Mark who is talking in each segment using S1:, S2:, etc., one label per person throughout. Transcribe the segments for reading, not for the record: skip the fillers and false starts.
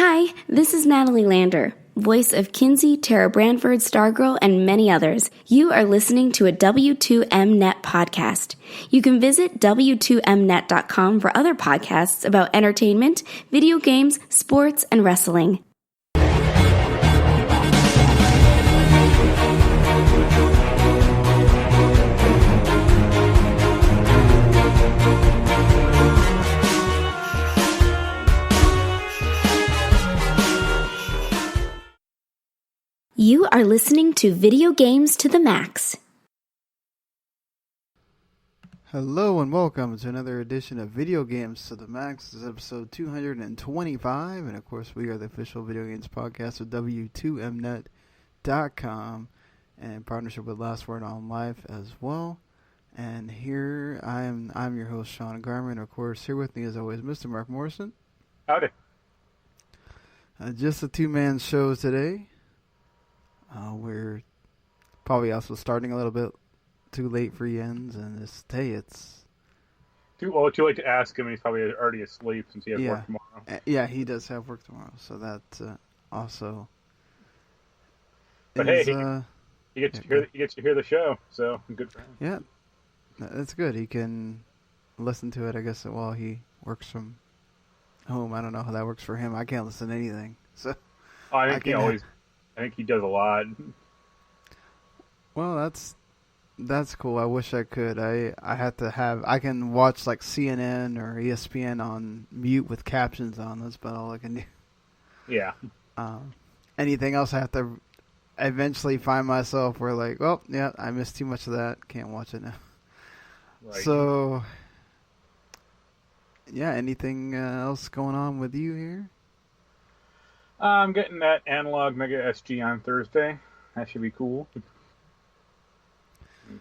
S1: Hi, this is Natalie Lander, voice of Kinsey, Tara Branford, Stargirl, and many others. You are listening to a W2Mnet podcast. You can visit W2Mnet.com for other podcasts about entertainment, video games, sports, and wrestling. You are listening to Video Games to the Max.
S2: Hello and welcome to another edition of Video Games to the Max. This is episode 225, and of course we are the official video games podcast of W2Mnet.com and in partnership with Last Word on Life as well. And here I'm your host Sean Garmer, and of course here with me as always Mr. Marc Morrison.
S3: Howdy.
S2: Just a two-man show today. We're probably also starting a little bit too late for Jens, and it's
S3: too late to ask him. He's probably already asleep since he has work tomorrow.
S2: Yeah, he does have work tomorrow, so that also.
S3: But
S2: is,
S3: hey, he gets to hear the show, so good for him.
S2: Yeah, that's good. He can listen to it, I guess, while he works from home. I don't know how that works for him. I can't listen to anything, so.
S3: I think he does a lot.
S2: Well, that's cool. I wish I could. I can watch like CNN or ESPN on mute with captions on. That's about all I can do.
S3: Yeah.
S2: Anything else, I have to eventually find myself where like, well, yeah, I missed too much of that. Can't watch it now.
S3: Right.
S2: So, yeah, anything else going on with you here?
S3: I'm getting that analog Mega SG on Thursday. That should be cool.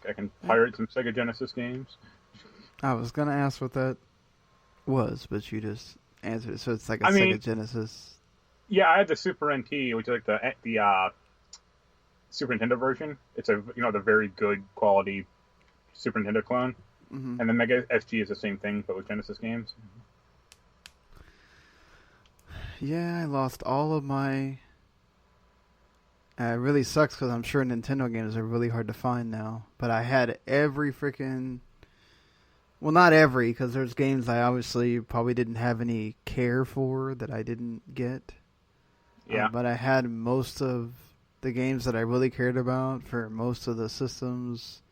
S3: I can pirate some Sega Genesis games.
S2: I was going to ask what that was, but you just answered it. So it's like Sega Genesis.
S3: Yeah, I had the Super NT, which is like the Super Nintendo version. It's the very good quality Super Nintendo clone. Mm-hmm. And the Mega SG is the same thing, but with Genesis games.
S2: Yeah, I lost all of my... it really sucks because I'm sure Nintendo games are really hard to find now. But I had every freaking... Well, not every, because there's games I obviously probably didn't have any care for that I didn't get.
S3: Yeah.
S2: But I had most of the games that I really cared about for most of the systems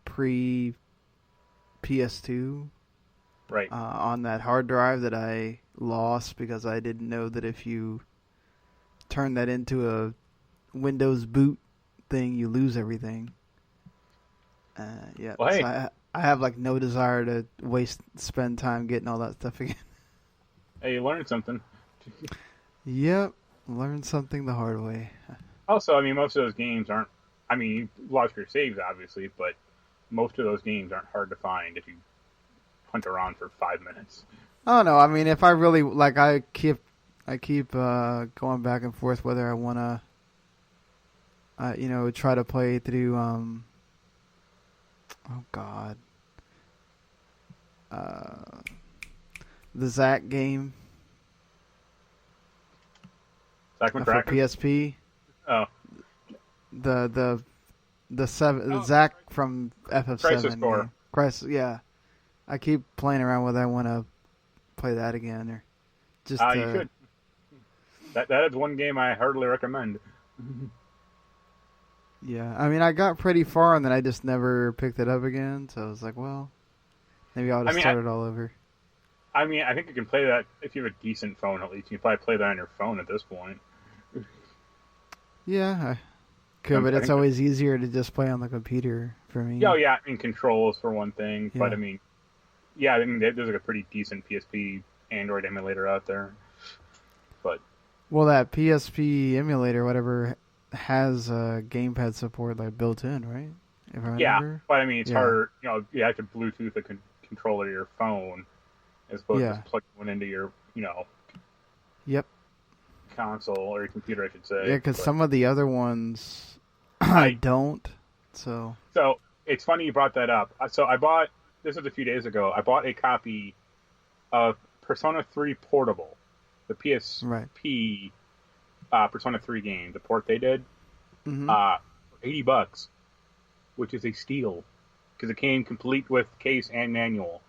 S2: pre-PS2.
S3: Right.
S2: On that hard drive that I lost because I didn't know that if you turn that into a Windows boot thing, you lose everything. Yeah.
S3: Well, hey.
S2: So I have like no desire to spend time getting all that stuff again.
S3: Hey, you learned something.
S2: Yep. Learned something the hard way.
S3: Also, most of those games aren't... you lost your saves, obviously, but most of those games aren't hard to find if you hunt around for 5 minutes.
S2: Oh no! If I really like, I keep going back and forth whether I want to, try to play through. Oh God, the Zack game.
S3: Zack
S2: for PSP.
S3: Oh.
S2: The Zack from FF7.
S3: Crisis Core.
S2: Crisis, yeah. I keep playing around with. I want to play that again, or just.
S3: You should. That is one game I heartily recommend.
S2: Yeah, I got pretty far, and then I just never picked it up again. So I was like, well, maybe I'll just start it all over.
S3: I think you can play that if you have a decent phone. At least you can probably play that on your phone at this point.
S2: Yeah, I could, but it's always easier to just play on the computer for me.
S3: Oh yeah, controls for one thing,
S2: yeah.
S3: But there's like a pretty decent PSP Android emulator out there. But
S2: that PSP emulator, whatever, has gamepad support like built in, right? If I remember.
S3: But it's harder. You have to Bluetooth the controller to your phone as opposed to just plugging one into your,
S2: Yep.
S3: console or your computer, I should say.
S2: Yeah, because some of the other ones I don't. So
S3: it's funny you brought that up. So I bought. This was a few days ago. I bought a copy of Persona 3 Portable the PSP Persona 3 game, the port they did, for $80, which is a steal because it came complete with case and manual.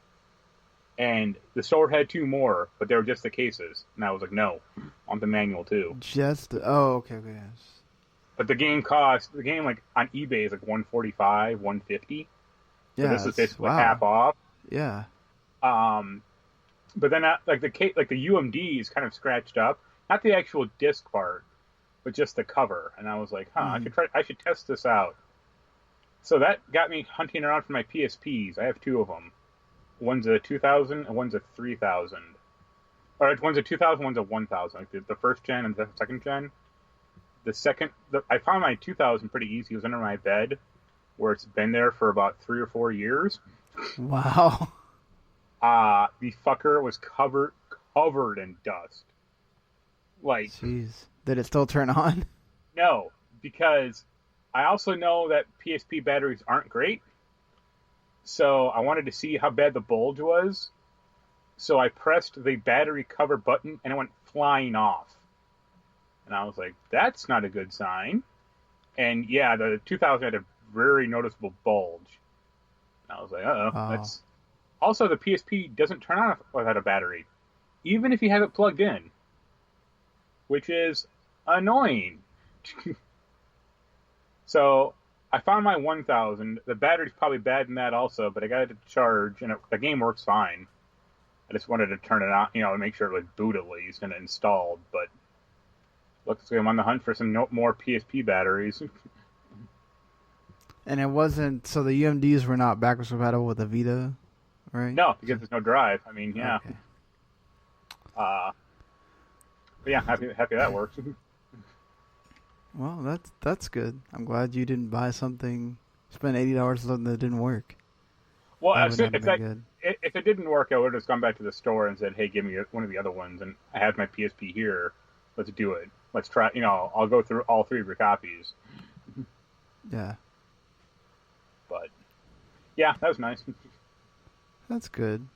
S3: And the store had 2 more, but they were just the cases. And I was like, no, I want the manual too.
S2: Okay, yes.
S3: But the game like on eBay is like $145, $150. So this is basically half off.
S2: Yeah.
S3: But then like the UMD is kind of scratched up, not the actual disc part, but just the cover. And I was like, I should test this out. So that got me hunting around for my PSPs. I have 2 of them. One's a 2000 and one's a 3000. Or one's a 2000, one's a 1000. Like the first gen and the second gen. I found my 2000 pretty easy. It was under my bed, where it's been there for about 3 or 4 years.
S2: Wow.
S3: The fucker was covered in dust. Like,
S2: jeez, did it still turn on?
S3: No, because I also know that PSP batteries aren't great. So I wanted to see how bad the bulge was. So I pressed the battery cover button and it went flying off. And I was like, that's not a good sign. And yeah, the 2000 had a very noticeable bulge. And I was like, that's... Also, the PSP doesn't turn on without a battery, even if you have it plugged in, which is annoying. So I found my 1000. The battery's probably bad in that also, but I got it to charge, and the game works fine. I just wanted to turn it on, and make sure it would boot at least and installed, but looks like I'm on the hunt for some more PSP batteries.
S2: And it wasn't, so the UMDs were not backwards compatible with the Vita, right?
S3: No, because there's no drive. I mean, yeah.
S2: Okay.
S3: But yeah, happy that works.
S2: Well, that's good. I'm glad you didn't buy something, spend $80 on something that didn't work.
S3: Well, if it didn't work, I would have just gone back to the store and said, hey, give me one of the other ones, and I have my PSP here. Let's do it. Let's try, I'll go through all 3 of your copies.
S2: Yeah.
S3: But, yeah, that was nice.
S2: That's good.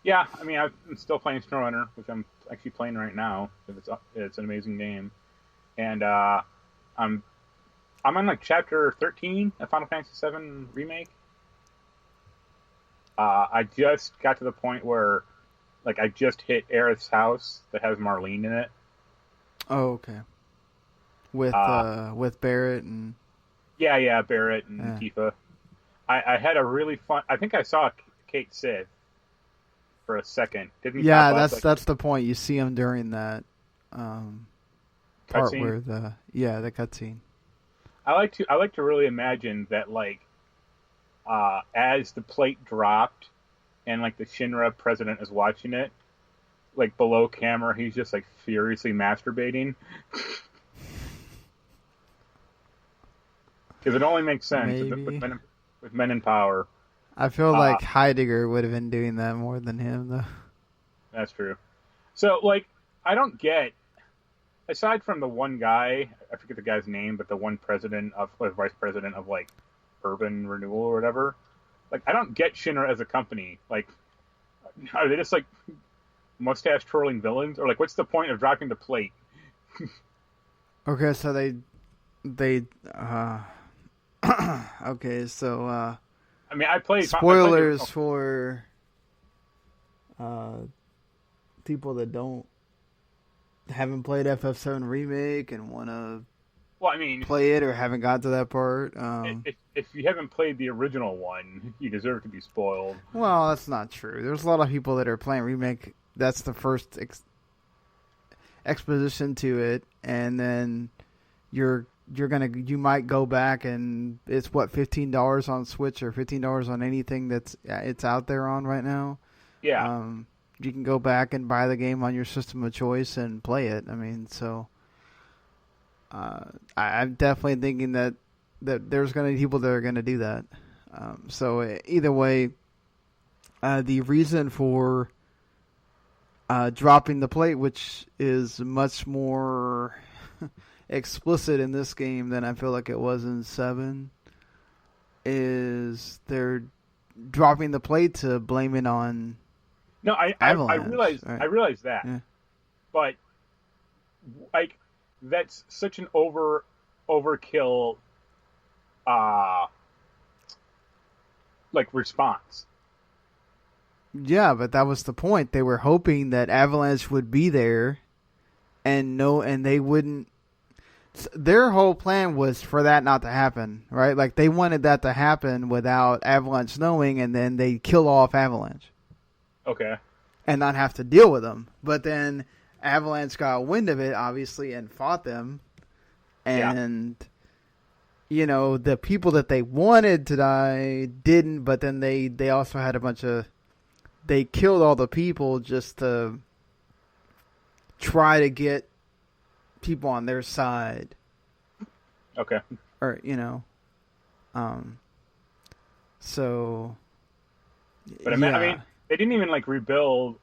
S3: Yeah, I'm still playing SnowRunner, which I'm actually playing right now. It's an amazing game, and I'm on like chapter 13 of Final Fantasy VII Remake. I just got to the point where, like, I just hit Aerith's house that has Marlene in it.
S2: Oh, okay. With Barrett and...
S3: Yeah, Barrett and Tifa. I had a really fun... I think I saw Kate Sith for a second.
S2: That's the point. You see him during that part where the cutscene.
S3: I like to really imagine that, like, as the plate dropped and, like, the Shinra president is watching it, like, below camera, he's just, like, furiously masturbating. Because it only makes sense with men in power.
S2: I feel like Heidegger would have been doing that more than him, though.
S3: That's true. So, like, I don't get... Aside from the one guy, I forget the guy's name, but the one vice president of, like, Urban Renewal or whatever, like, I don't get Shinra as a company. Like, are they just, like, mustache-twirling villains? Or, like, what's the point of dropping the plate?
S2: Okay, so they okay, so,
S3: I played...
S2: Spoilers for people that haven't played FF7 Remake and want to play it or haven't got to that part.
S3: If you haven't played the original one, you deserve to be spoiled.
S2: Well, that's not true. There's a lot of people that are playing Remake. That's the first exposition to it, and then you might go back and it's $15 on Switch or $15 on anything it's out there on right now.
S3: Yeah.
S2: You can go back and buy the game on your system of choice and play it. I'm definitely thinking that there's going to be people that are going to do that. So either way, the reason for dropping the plate, which is much more explicit in this game than I feel like it was in 7, is they're dropping the plate to blame it on
S3: No, I realized
S2: right.
S3: I realized that,
S2: Yeah.
S3: but like that's such an overkill, like response.
S2: Yeah, but that was the point. They were hoping that Avalanche would be there, and they wouldn't. Their whole plan was for that not to happen, right? Like they wanted that to happen without Avalanche knowing, and then they kill off Avalanche.
S3: Okay.
S2: And not have to deal with them. But then Avalanche got wind of it, obviously, and fought them. And, the people that they wanted to die didn't, but then they also had a bunch of... They killed all the people just to try to get people on their side.
S3: Okay.
S2: Or, so...
S3: But I mean, they didn't even like rebuild.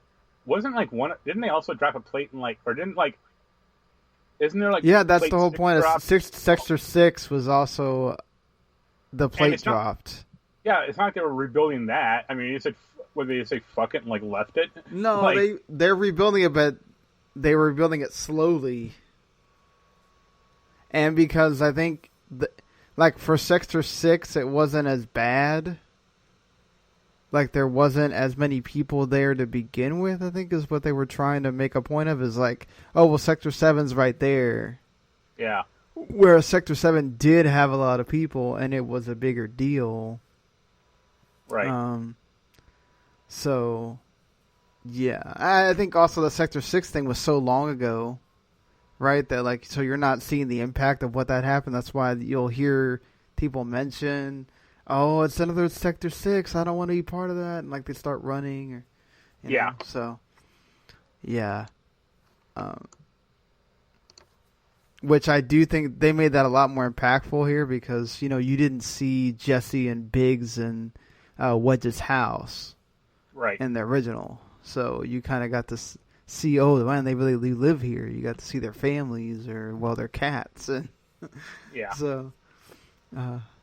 S3: Wasn't like one? Didn't they also drop a plate and like, or didn't like? Isn't there like?
S2: Yeah, that's the whole point. Sector 6 was also the plate dropped.
S3: It's not like they were rebuilding that. I mean, you said, would they say fuck it and like left it?
S2: No,
S3: like,
S2: they're rebuilding it, but they were rebuilding it slowly. And because I think, like for Sector 6, it wasn't as bad. Like, there wasn't as many people there to begin with, I think, is what they were trying to make a point of. Is like, oh, well, Sector 7's right there.
S3: Yeah.
S2: Whereas Sector 7 did have a lot of people, and it was a bigger deal.
S3: Right.
S2: So, yeah. I think also the Sector 6 thing was so long ago, right? That, like, so you're not seeing the impact of what that happened. That's why you'll hear people mention... Oh, it's another Sector 6. I don't want to be part of that. And, like, they start running. Or, you know, so, yeah. Which I do think they made that a lot more impactful here because, you didn't see Jesse and Biggs and Wedge's house.
S3: Right.
S2: In the original. So you kind of got to see, oh, man, they really live here. You got to see their families or, well, their cats. And
S3: yeah.
S2: So...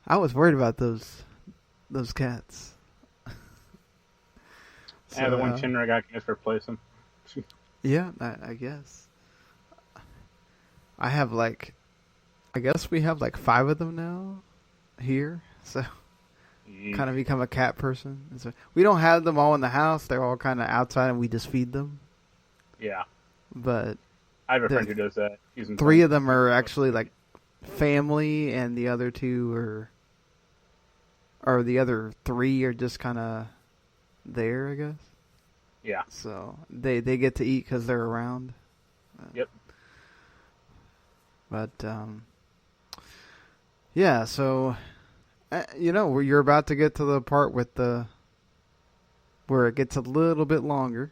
S2: I was worried about those cats.
S3: So, the one Shinra guy can just replace them.
S2: Yeah, I guess. I guess we have 5 of them now here. So, kind of become a cat person. So, we don't have them all in the house. They're all kind of outside and we just feed them.
S3: Yeah.
S2: But
S3: I have a friend who does that.
S2: 3 of them are actually family, and the other 2 or the other 3 are just kind of there, I guess.
S3: Yeah.
S2: So they get to eat because they're around.
S3: Yep.
S2: But yeah. So you're about to get to the part with where it gets a little bit longer.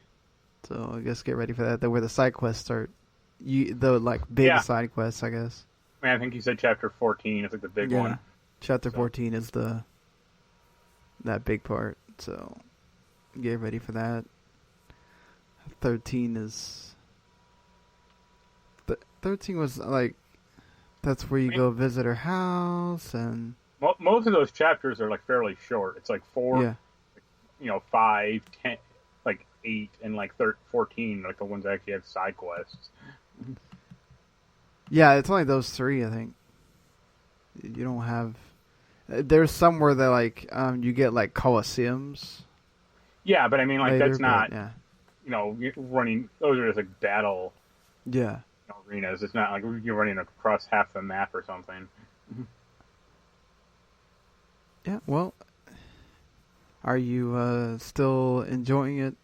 S2: So I guess get ready for that. Where the side quests start. Big side quests, I guess.
S3: I think you said Chapter 14 is the big one.
S2: Chapter 14 is that big part. So get ready for that. 13 is... 13 was that's where you go visit her house and...
S3: Most of those chapters are fairly short. It's 4, 5, 10, 8, and 14, the ones that actually have side quests.
S2: Yeah, it's only those 3, I think. You don't have... There's somewhere that, you get, Coliseums.
S3: Yeah, but I mean,
S2: later,
S3: that's not,
S2: yeah.
S3: Running... Those are just, battle...
S2: Yeah.
S3: Arenas. It's not you're running across half the map or something.
S2: Yeah, well... Are you still enjoying it?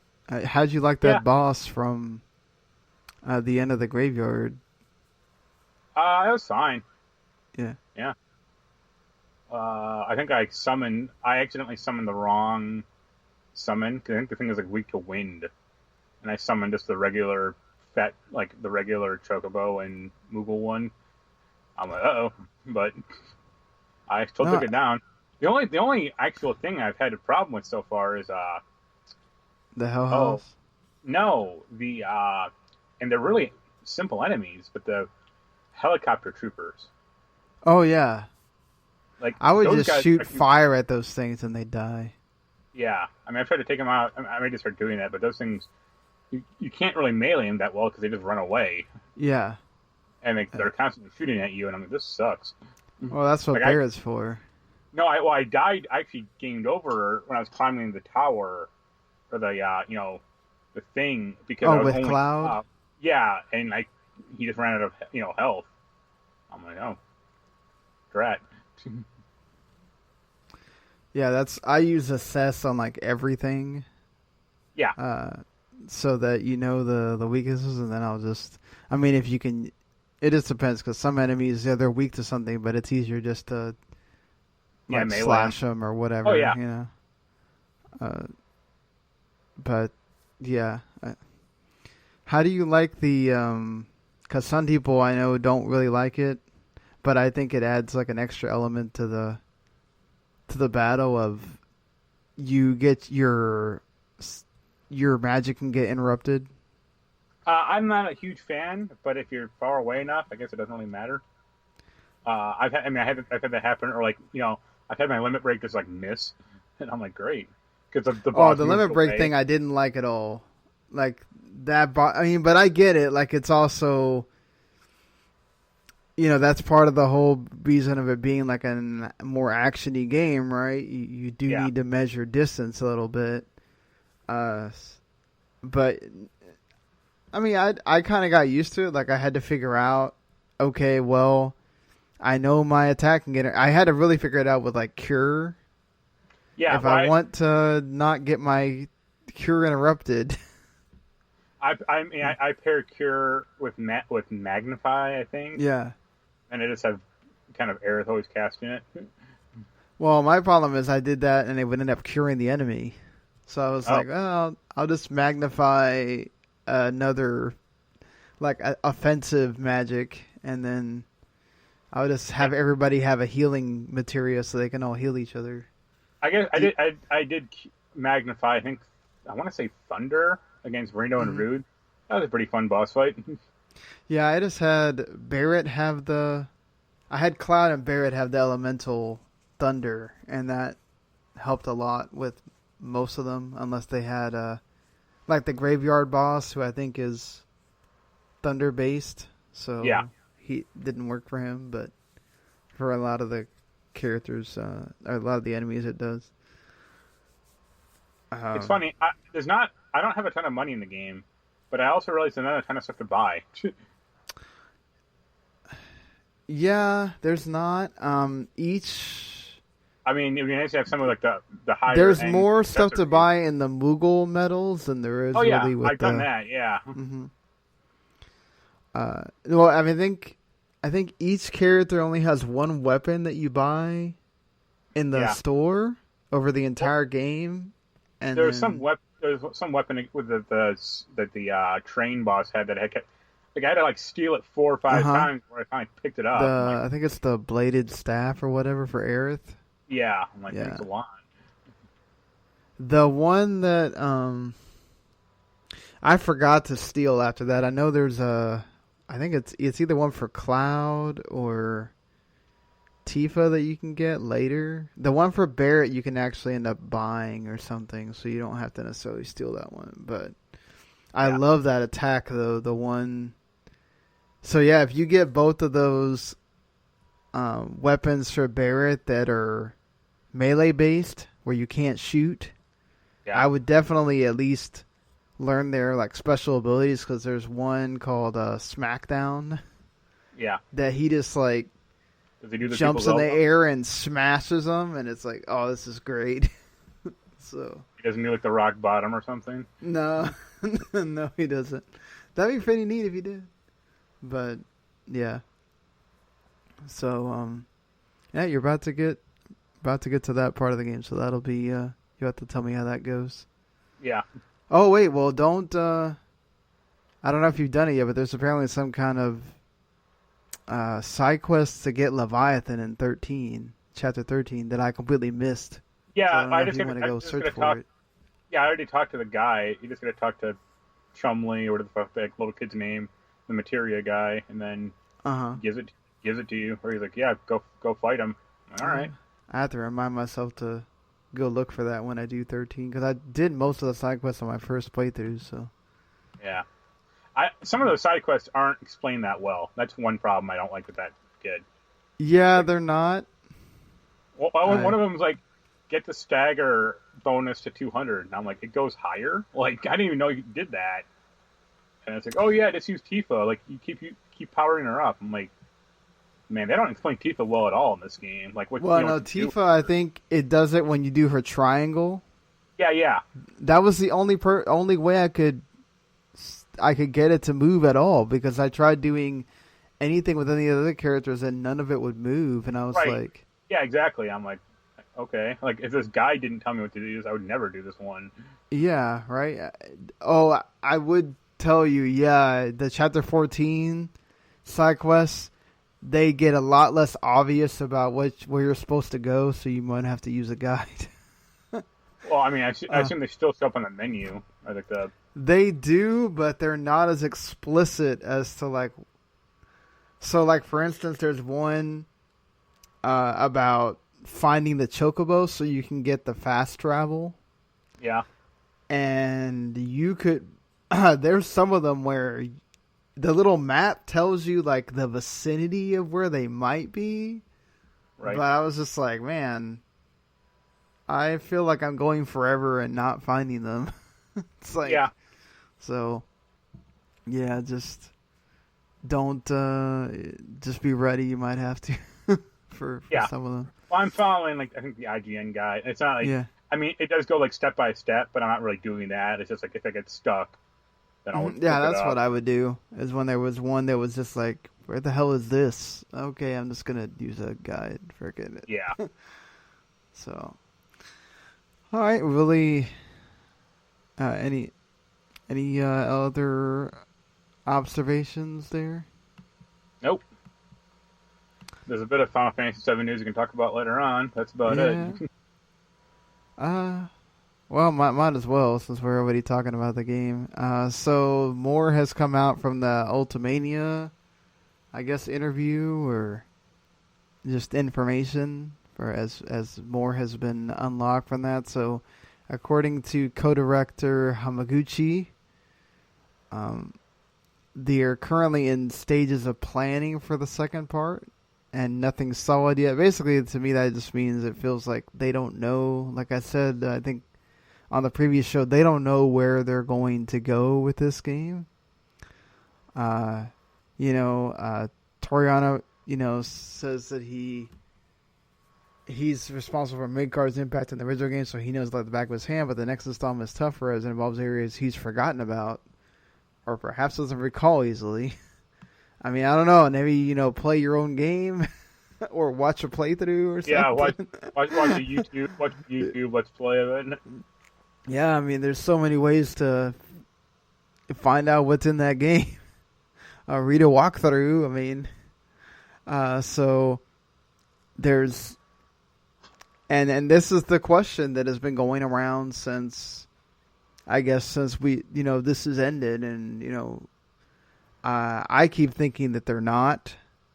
S2: How'd you like that boss from the end of the graveyard?
S3: It was fine.
S2: Yeah.
S3: Yeah. I think I accidentally summoned the wrong summon, because I think the thing is weak to wind. And I summoned just the regular the regular Chocobo and Moogle one. I'm like, uh-oh. But I still took it down. The only actual thing I've had a problem with so far is
S2: the Hell House?
S3: No. And they're really simple enemies, but the helicopter troopers.
S2: Oh yeah. I would just shoot fire at those things and they die.
S3: Yeah, I mean, I've tried to take them out. I may just start doing that, but those things, you can't really melee them that well because they just run away.
S2: Yeah.
S3: And they're constantly shooting at you, and I'm like, this sucks.
S2: Well, that's what Barrett's for.
S3: No, I died. I actually gamed over when I was climbing the tower, or the the thing, because I was
S2: with
S3: only
S2: Cloud.
S3: Yeah, and he just ran out of health. I'm like, oh, drat.
S2: Yeah, I use assess on like everything.
S3: Yeah.
S2: So that the weaknesses, and then I'll just. I mean, if you can, it just depends because some enemies they're weak to something, but it's easier just to slash them or whatever.
S3: Oh yeah.
S2: But yeah, how do you like the? Because some people I know don't really like it, but I think it adds like an extra element to the battle of you get your magic can get interrupted.
S3: I'm not a huge fan, but if you're far away enough, I guess it doesn't really matter. I've had that happen, or I've had my limit break just miss, and I'm like, great, because the boss.
S2: Oh, the limit break thing I didn't like at all. Like that, I mean, but I get it. Like it's also, that's part of the whole reason of it being like a more actiony game, right? You do need to measure distance a little bit. But I mean, I kind of got used to it. Like I had to figure out, okay, well, I know my attack can get it. I had to really figure it out with like cure.
S3: Yeah.
S2: If I want to not get my cure interrupted.
S3: I pair cure with magnify, I think.
S2: Yeah.
S3: And I just have kind of Aerith always casting it.
S2: Well, my problem is I did that and it would end up curing the enemy. So I was like, oh, I'll just magnify another offensive magic, and then I'll just have everybody have a healing materia so they can all heal each other.
S3: I guess I did magnify. I want to say Thunder against Reno and Rude. That was a pretty fun boss fight.
S2: Yeah, I just had Barrett have I had Cloud and Barrett have the elemental Thunder, and that helped a lot with most of them, unless they had like the graveyard boss, who I think is Thunder based. So
S3: yeah,
S2: he didn't work for him, but for a lot of the characters, or a lot of the enemies, it does.
S3: It's funny. I don't have a ton of money in the game, but I also realized there's not a ton of stuff to buy.
S2: Yeah, there's not.
S3: I mean, it would be nice to have some of the higher.
S2: There's more stuff to buy in the Moogle medals than there is really with
S3: I've done that. Yeah.
S2: Mm-hmm. Well, I mean, I think each character only has one weapon that you buy in the store over the entire game. And
S3: there's some weapon with the train boss had that I had to steal it 4 or 5 times before I finally picked it up.
S2: I think it's the bladed staff or whatever for Aerith.
S3: Yeah, I'm like, thanks a lot.
S2: The one that I forgot to steal after that. I know there's I think it's either one for Cloud or Tifa that you can get later. The one for Barrett you can actually end up buying or something, so you don't have to necessarily steal that one. But I love that attack though. The one. So yeah, if you get both of those weapons for Barrett that are melee based, where you can't shoot, I would definitely at least learn their special abilities, because there's one called Smackdown. Yeah. That he just jumps in the air and smashes them, and it's like, oh, this is great. So
S3: he doesn't do the rock bottom or something.
S2: No, no, he doesn't. That'd be pretty neat if he did. But yeah. So yeah, you're about to get to that part of the game, so that'll be you have to tell me how that goes.
S3: Yeah.
S2: Oh wait, well don't I don't know if you've done it yet, but there's apparently some kind of side quests to get Leviathan in chapter 13 that I completely missed.
S3: Yeah,
S2: so I just want to go search for it.
S3: Yeah, I already talked to the guy. You just gotta talk to Chumley or whatever the fuck that little kid's name, the materia guy, and then gives it to you. Or he's like, yeah, go fight him. All right.
S2: I have to remind myself to go look for that when I do 13, because I did most of the side quests on my first playthrough. So
S3: yeah, some of those side quests aren't explained that well. That's one problem I don't like with that kid.
S2: Yeah, they're not.
S3: Well, one of them was like, get the stagger bonus to 200, and I'm like, it goes higher. Like, I didn't even know you did that. And it's like, oh yeah, just use Tifa. Like, you keep powering her up. I'm like, man, they don't explain Tifa well at all in this game. Like, what?
S2: Well, no, Tifa, I think it does it when you do her triangle.
S3: Yeah.
S2: That was the only way I could get it to move at all, because I tried doing anything with any other characters and none of it would move, and I was like,
S3: yeah, exactly. I'm like, okay, like if this guy didn't tell me what to do, I would never do this one.
S2: Yeah, right. Oh, I would tell you, yeah, the chapter 14 side quests, they get a lot less obvious about where you're supposed to go, so you might have to use a guide.
S3: Well, I mean, I assume they still show up on the menu.
S2: They do, but they're not as explicit as to like. So, like, for instance, there's one about finding the chocobo so you can get the fast travel.
S3: Yeah.
S2: And you could... there's some of them where the little map tells you, like, the vicinity of where they might be. Right. But I was just like, man, I feel like I'm going forever and not finding them. It's like... Yeah. So, yeah, just... Don't just be ready. You might have to for some of them.
S3: Well, I'm following I think the IGN guide. It's not like I mean, it does go like step by step, but I'm not really doing that. It's just like if I get stuck, then I'll
S2: that's what I would do. Is when there was one that was just like, where the hell is this? Okay, I'm just gonna use a guide. Forget it.
S3: Yeah.
S2: So, all right, Willie. Any other observations there?
S3: Nope. There's a bit of Final Fantasy VII news you can talk about later on. That's about it.
S2: Well, might as well, since we're already talking about the game. So more has come out from the Ultimania, I guess, interview or just information for as more has been unlocked from that. So according to co-director Hamaguchi, they are currently in stages of planning for the second part, and nothing's solid yet. Basically, to me, that just means it feels like they don't know. Like I said, I think on the previous show, they don't know where they're going to go with this game. Toriano, says that he's responsible for Midgard's impact in the original game, so he knows like the back of his hand, but the next installment is tougher as it involves areas he's forgotten about, or perhaps doesn't recall easily. I mean, I don't know. Maybe, play your own game or watch a playthrough or something.
S3: Yeah, watch a YouTube Let's Play of it.
S2: Yeah, I mean, there's so many ways to find out what's in that game. Read a walkthrough. I mean, so there's... And this is the question that has been going around since we, this has ended, and, I keep thinking that they're not,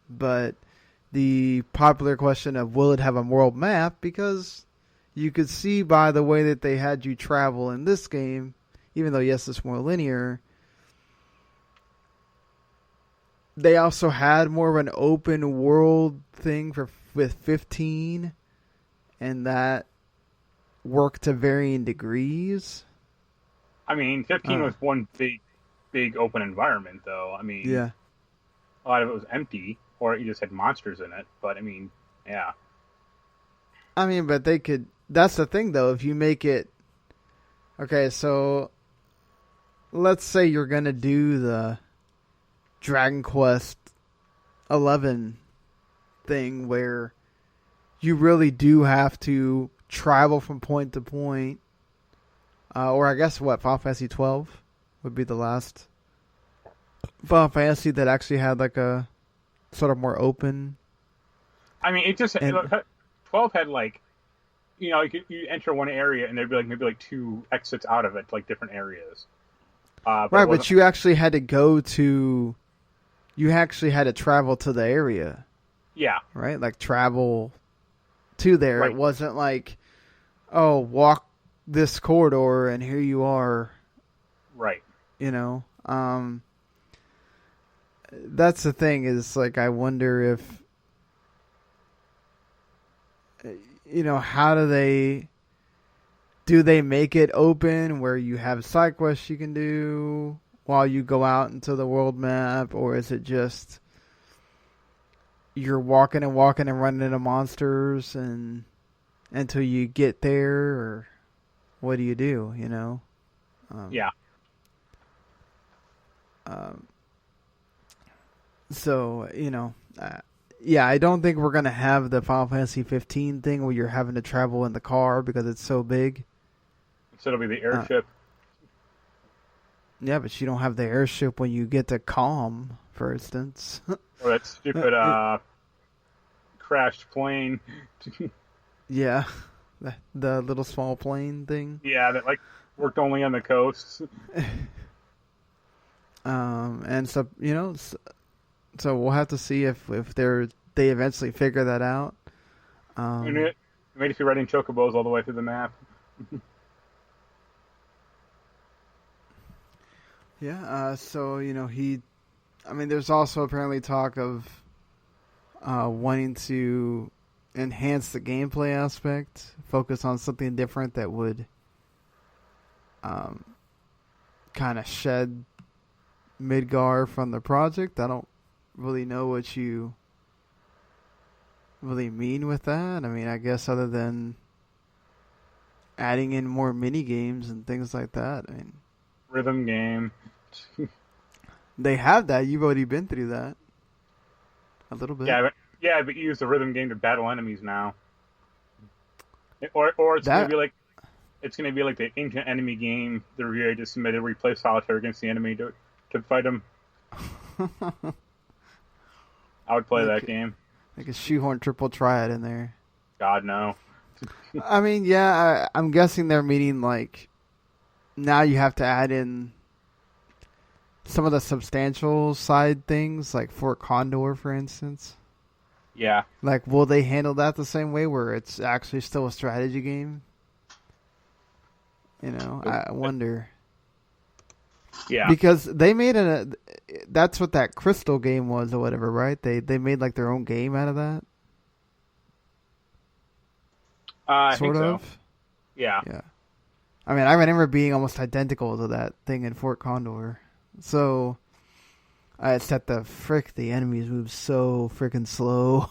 S2: but the popular question of will it have a world map, because you could see by the way that they had you travel in this game, even though, yes, it's more linear, they also had more of an open world thing with 15, and that worked to varying degrees.
S3: I mean, 15 was one big open environment, though. I mean,
S2: yeah,
S3: a lot of it was empty, or you just had monsters in it. But I mean, yeah.
S2: I mean, but they could. That's the thing, though. If you make it, okay, so let's say you're gonna do the Dragon Quest 11 thing where you really do have to travel from point to point, or I guess Final Fantasy 12 would be the last Final Fantasy that actually had like a sort of more open. I mean,
S3: 12 had like, you enter one area and there'd be like maybe two exits out of it, like different areas.
S2: But you actually had to travel to the area.
S3: Yeah.
S2: Right? Like travel to there.
S3: Right.
S2: It wasn't like, oh, walk this corridor and here you are.
S3: Right.
S2: You know, that's the thing is, like, I wonder if, you know, how do they make it open where you have side quests you can do while you go out into the world map, or is it just you're walking and running into monsters and until you get there, or what do, you know?
S3: Yeah.
S2: So, you know, yeah, I don't think we're going to have the Final Fantasy 15 thing where you're having to travel in the car because it's so big.
S3: So it'll be the airship.
S2: Yeah, but you don't have the airship when you get to Calm, for instance.
S3: Or that stupid crashed plane.
S2: Yeah, the little small plane thing.
S3: Yeah, that like worked only on the coasts.
S2: And so, you know, so we'll have to see if they eventually figure that out.
S3: It made if you're riding chocobos all the way through the map.
S2: Yeah, so, you know, there's also apparently talk of wanting to enhance the gameplay aspect, focus on something different that would kind of shed Midgar from the project. I don't really know what you really mean with that. I mean, I guess other than adding in more mini games and things like that. I mean,
S3: Rhythm game.
S2: they have that. You've already been through that a little bit.
S3: Yeah, but you use the rhythm game to battle enemies now. Or it's gonna be like the ancient enemy game the reviewer just submitted where you play solitaire against the enemy to fight them. I would play that game.
S2: Like a shoehorn triple triad in there.
S3: God, no.
S2: I mean, yeah, I'm guessing they're meaning, like, now you have to add in some of the substantial side things, like Fort Condor, for instance.
S3: Yeah.
S2: Like, will they handle that the same way where it's actually still a strategy game? You know, I wonder.
S3: Yeah.
S2: Because they made that's what that Crystal game was or whatever, right? They made like their own game out of that.
S3: I think so. Yeah.
S2: Yeah. I mean, I remember being almost identical to that thing in Fort Condor. So, except the enemies move so freaking slow.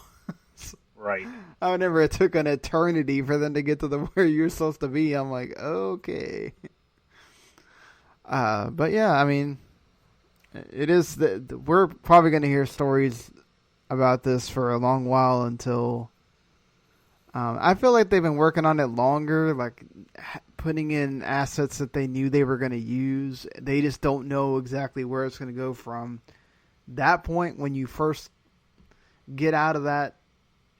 S3: Right.
S2: I remember it took an eternity for them to get to where you're supposed to be. I'm like, okay. But yeah, I mean, it is we're probably going to hear stories about this for a long while until. I feel like they've been working on it longer, like putting in assets that they knew they were going to use. They just don't know exactly where it's going to go from that point when you first get out of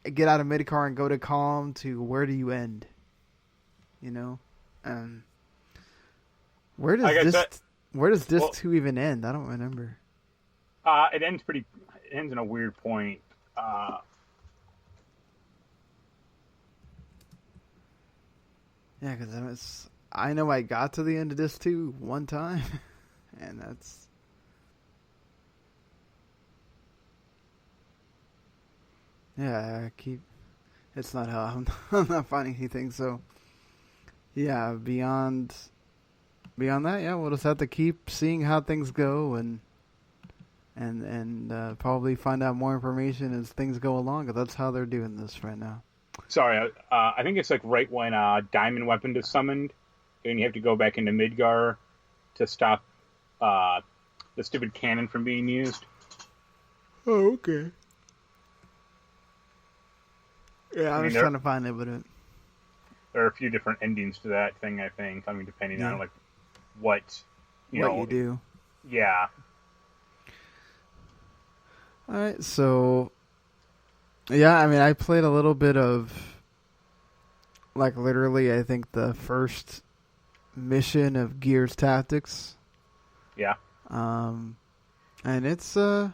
S2: Midgar and go to Calm to where do you end? You know, where does disc 2 even end? I don't remember.
S3: It ends in a weird point.
S2: Yeah, because I know I got to the end of this too one time, and that's. Yeah, it's not how I'm not finding anything. So, yeah, beyond that, yeah, we'll just have to keep seeing how things go and probably find out more information as things go along. Because that's how they're doing this right now.
S3: Sorry, I think it's like right when Diamond Weapon is summoned, and you have to go back into Midgar to stop the stupid cannon from being used.
S2: Oh, okay. Yeah, I was trying to find it, but
S3: there are a few different endings to that thing, I think. I mean, depending on like what you
S2: do.
S3: Yeah.
S2: All right, so. Yeah, I mean, I played a little bit of, like, literally, I think the first mission of Gears Tactics.
S3: Yeah.
S2: And it's, I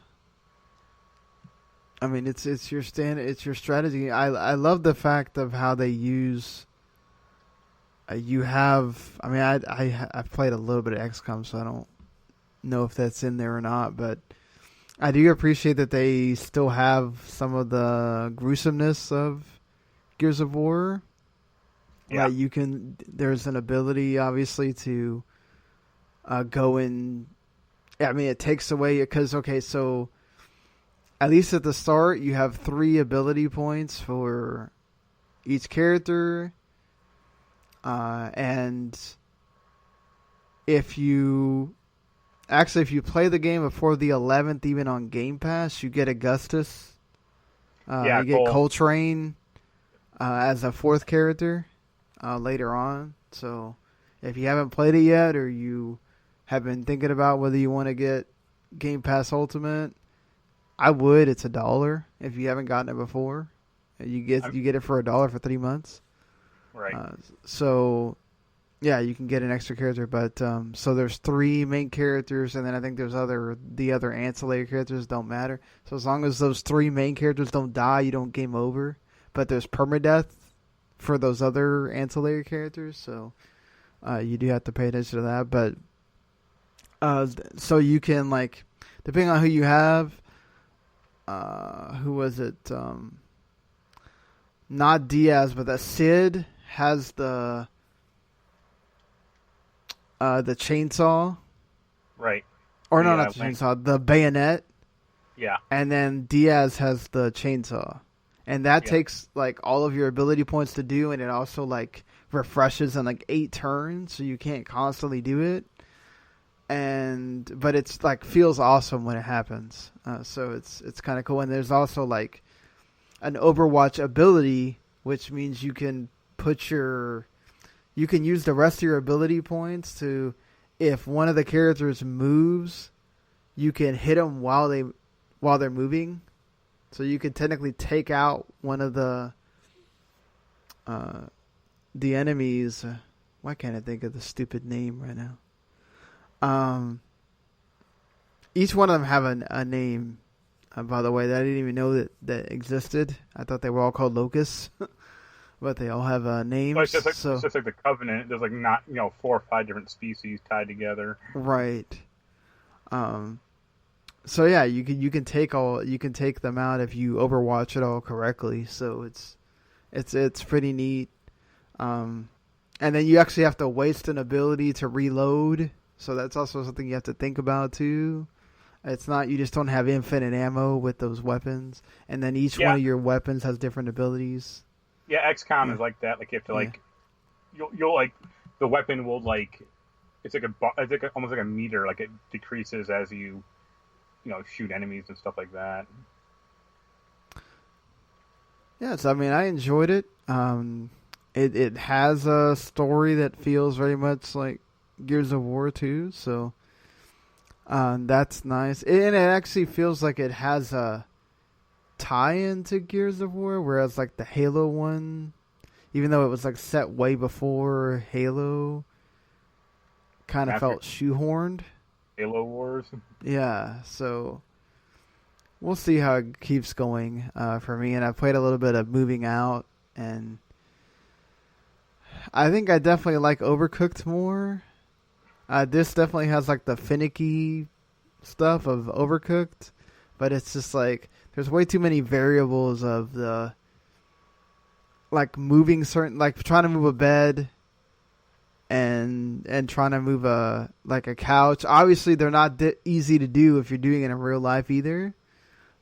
S2: mean, it's your strategy. I love the fact of how they use You have, I mean, I've played a little bit of XCOM, so I don't know if that's in there or not, but I do appreciate that they still have some of the gruesomeness of Gears of War.
S3: Yeah.
S2: Like there's an ability, obviously, to go in. I mean, it takes away, because, okay, so at least at the start, you have 3 ability points for each character. And if you play the game before the 11th, even on Game Pass, you get Augustus. You get Coltrane as a 4th character later on. So if you haven't played it yet, or you have been thinking about whether you want to get Game Pass Ultimate, I would. It's $1 if you haven't gotten it before. You get it for $1 for 3 months.
S3: Right.
S2: So, yeah, you can get an extra character, but so there's 3 main characters, and then I think there's the other ancillary characters don't matter. So as long as those 3 main characters don't die, you don't game over. But there's permadeath for those other ancillary characters, so you do have to pay attention to that. But so you can, like, depending on who you have, who was it? Not Diaz, but that Sid has the chainsaw,
S3: right?
S2: Or no, not the chainsaw, the bayonet.
S3: Yeah.
S2: And then Diaz has the chainsaw, and that takes like all of your ability points to do, and it also like refreshes in like 8 turns, so you can't constantly do it. But it's like feels awesome when it happens. So it's kind of cool, and there's also like an Overwatch ability, which means you can use the rest of your ability points to, if one of the characters moves, you can hit them while they're moving. So you could technically take out one of the enemies. Why can't I think of the stupid name right now? Each one of them have a name. By the way, that I didn't even know that existed. I thought they were all called locusts, but they all have names.
S3: Well, it's just like the Covenant. There's like 4 or 5 different species tied together.
S2: Right. So yeah, you can take them out if you Overwatch it all correctly. So it's pretty neat. And then you actually have to waste an ability to reload. So that's also something you have to think about too. It's not, you just don't have infinite ammo with those weapons, and then each one of your weapons has different abilities.
S3: Yeah, XCOM is like that. Like you have to like, you'll like the weapon will like, it's almost like a meter. Like it decreases as you shoot enemies and stuff like that.
S2: Yes, I mean, I enjoyed it. It has a story that feels very much like Gears of War 2, so that's nice. And it actually feels like it has a tie-in to Gears of War, whereas like the Halo one, even though it was like set way before Halo, kind of felt shoehorned.
S3: Halo Wars.
S2: Yeah, so we'll see how it keeps going for me. And I played a little bit of Moving Out, and I think I definitely like Overcooked more. This definitely has like the finicky stuff of Overcooked, but it's just like there's way too many variables of the like moving certain, like trying to move a bed and trying to move a couch. Obviously, they're not easy to do if you're doing it in real life either.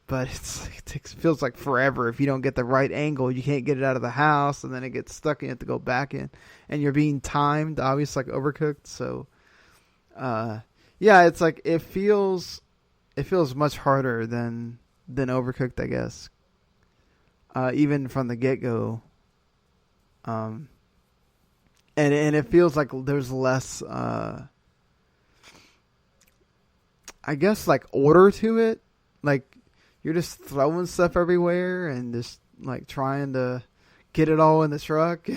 S2: But it feels like forever if you don't get the right angle. You can't get it out of the house, and then it gets stuck, and you have to go back in. And you're being timed, obviously, like Overcooked. So, yeah, it's like it feels much harder than Overcooked, I guess. Even from the get go. And it feels like there's less, I guess, like order to it. Like, you're just throwing stuff everywhere and just like trying to get it all in the truck,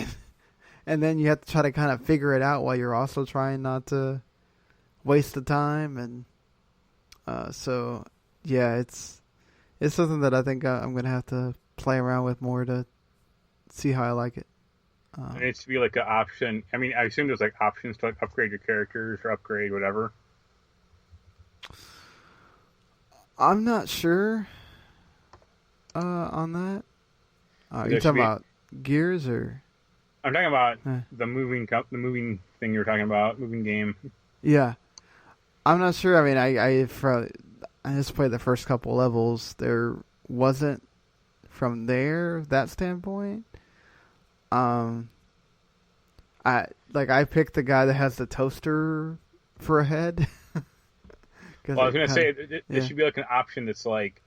S2: and then you have to try to kind of figure it out while you're also trying not to waste the time. And so yeah, it's something that I think I'm gonna have to play around with more to see how I like it.
S3: There needs to be like an option. I mean, I assume there's like options to like upgrade your characters or upgrade whatever.
S2: I'm not sure on that. You talking about Gears or?
S3: I'm talking about the moving thing you were talking about, moving game.
S2: Yeah, I'm not sure. I mean, I just played the first couple levels. There wasn't from that standpoint. I picked the guy that has the toaster for a head.
S3: Well, I was gonna say there should be like an option that's like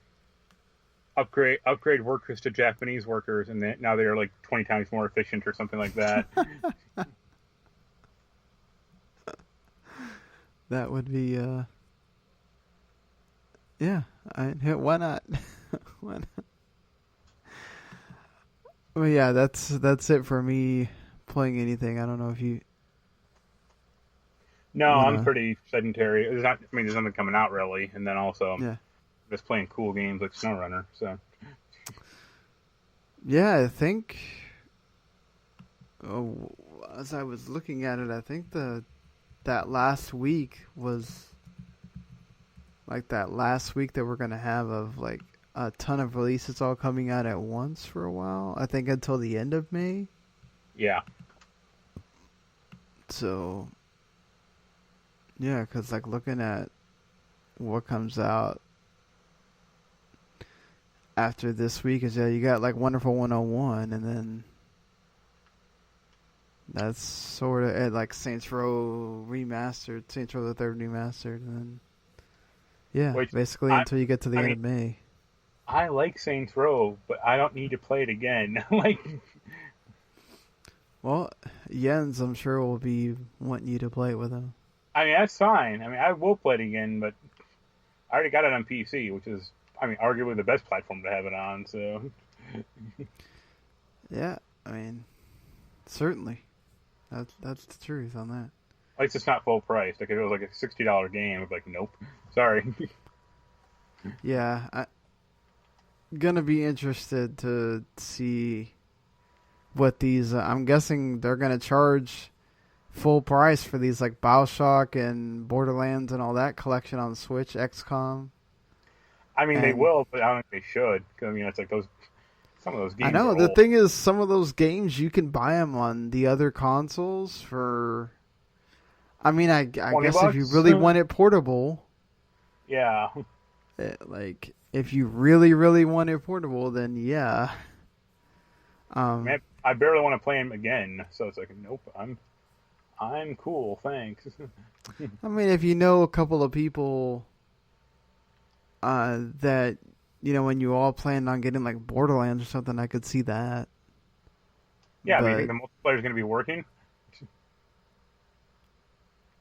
S3: upgrade workers to Japanese workers, and now they're like 20 times more efficient or something like that.
S2: That would be yeah. Why not? Why not? Well, yeah, that's it for me playing anything. I don't know if you.
S3: No, I'm pretty sedentary. There's nothing coming out really, and then also just playing cool games like SnowRunner. So.
S2: Yeah, I think. As I was looking at it, I think that last week was like that last week that we're gonna have of like a ton of releases all coming out at once for a while. I think until the end of May.
S3: Yeah.
S2: So. Yeah, because like looking at what comes out after this week is you got like Wonderful 101, and then that's sort of at like Saints Row Remastered, Saints Row the Third Remastered, and then basically until you get to the end of May.
S3: I like Saints Row, but I don't need to play it again.
S2: Well, Jens, I'm sure will be wanting you to play it with him.
S3: I mean, that's fine. I mean, I will play it again, but I already got it on PC, which is, arguably the best platform to have it on, so.
S2: Yeah, I mean, certainly. That's the truth on that.
S3: At least it's not full price. Like, if it was like a $60 game, I'd be like, nope. Sorry.
S2: Yeah, I'm gonna be interested to see what these... I'm guessing they're gonna charge full price for these like BioShock and Borderlands and all that collection on Switch, XCOM.
S3: They will, but I don't think they should. Because it's like some of those games.
S2: I know the thing is, some of those games you can buy them on the other consoles for. I guess if you really want it portable.
S3: Yeah.
S2: Like if you really, really want it portable, then yeah.
S3: I barely want to play them again, so it's like, nope, I'm cool, thanks.
S2: If you know a couple of people that, when you all planned on getting like Borderlands or something, I could see that.
S3: Yeah, but... you think the multiplayer is going to be working?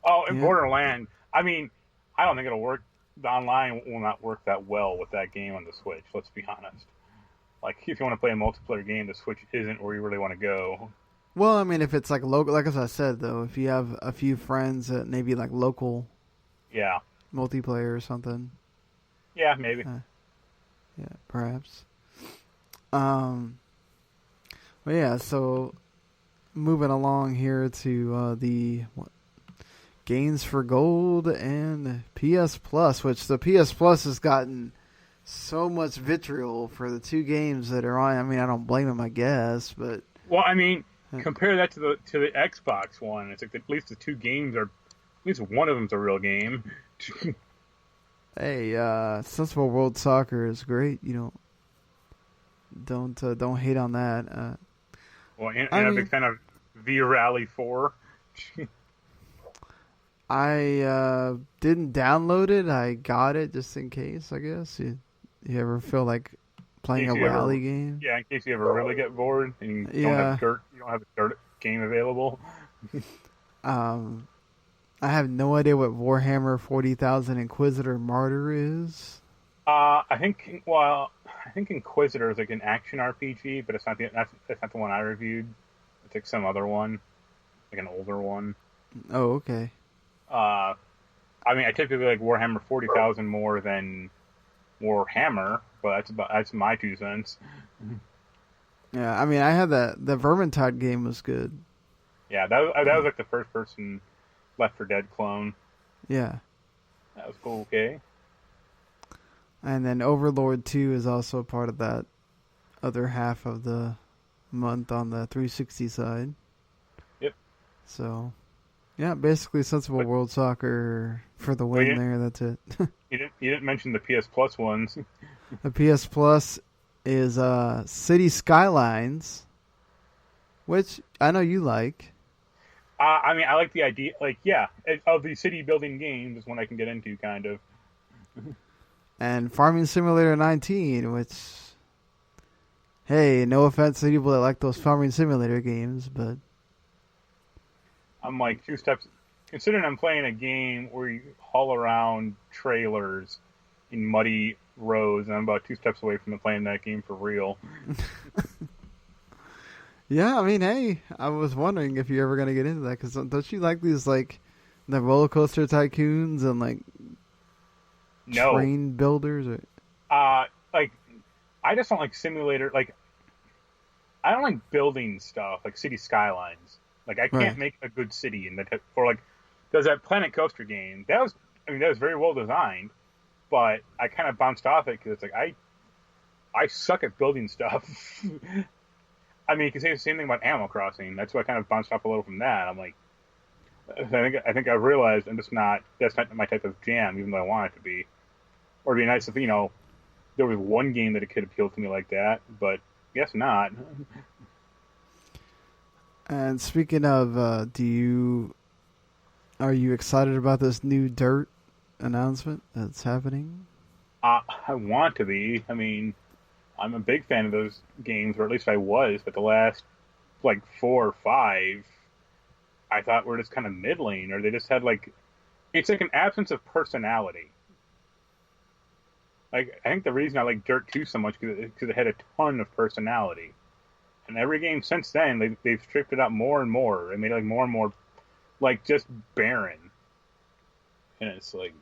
S3: Oh, in Borderlands, I don't think it'll work. The online will not work that well with that game on the Switch, let's be honest. Like, if you want to play a multiplayer game, the Switch isn't where you really want to go.
S2: Well, if it's like local, like as I said though, if you have a few friends that maybe like local, multiplayer or something.
S3: Yeah, maybe.
S2: Yeah, perhaps. Well, yeah. So, moving along here to the Games for Gold and PS Plus, which the PS Plus has gotten so much vitriol for the two games that are on. I don't blame them, I guess, but
S3: well, compare that to the Xbox One. It's like at least the two games are, at least one of them's a real game.
S2: Hey, Sensible World Soccer is great. Don't hate on that.
S3: Well, and a big fan of V-Rally 4.
S2: I didn't download it. I got it just in case, I guess. You ever feel like playing a rally game?
S3: Yeah, in case you ever really get bored and you don't have a dirt game available.
S2: I have no idea what Warhammer 40,000 Inquisitor Martyr is.
S3: I think Inquisitor is like an action RPG, but that's not the one I reviewed. It's like some other one, like an older one.
S2: Oh, okay.
S3: I typically like Warhammer 40,000 more than Warhammer, but that's my 2 cents.
S2: Yeah, I mean, I had the Vermintide game was good.
S3: Yeah, that was like the first person Left 4 Dead clone.
S2: Yeah.
S3: That was cool. Okay.
S2: And then Overlord 2 is also part of that other half of the month on the 360 side.
S3: Yep.
S2: So, yeah, basically Sensible World Soccer for the win there. That's it.
S3: You didn't mention the PS Plus ones.
S2: The PS Plus is City Skylines, which I know you like.
S3: I mean, I like the idea. Like, yeah, of the city building games is one I can get into, kind of.
S2: And Farming Simulator 19, which, hey, no offense to people that like those Farming Simulator games, but
S3: I'm like 2 steps. Considering I'm playing a game where you haul around trailers in muddy roads, and I'm about 2 steps away from playing that game for real.
S2: Yeah, I mean, hey, I was wondering if you're ever going to get into that, because don't you like these, like, the roller coaster tycoons and, like, train builders? Or...
S3: like, I just don't like simulator, like, I don't like building stuff, like city skylines. Like, I can't make a good city in that, or, like, there's that Planet Coaster game. That was very well designed, but I kind of bounced off it, because it's like, I suck at building stuff. I mean, you can say the same thing about Animal Crossing. That's why I kind of bounced off a little from that. I'm like, I think I realized that's not my type of jam, even though I want it to be. Or it'd be nice if, there was one game that it could appeal to me like that, but guess not.
S2: And speaking of, are you excited about this new Dirt announcement that's happening?
S3: I want to be. I mean, I'm a big fan of those games, or at least I was, but the last, 4 or 5, I thought were just kind of middling, or they just had, it's like an absence of personality. Like, I think the reason I like Dirt 2 so much is because it had a ton of personality. And every game since then, they've stripped it out more and more, and made it, more and more, just barren. And it's like,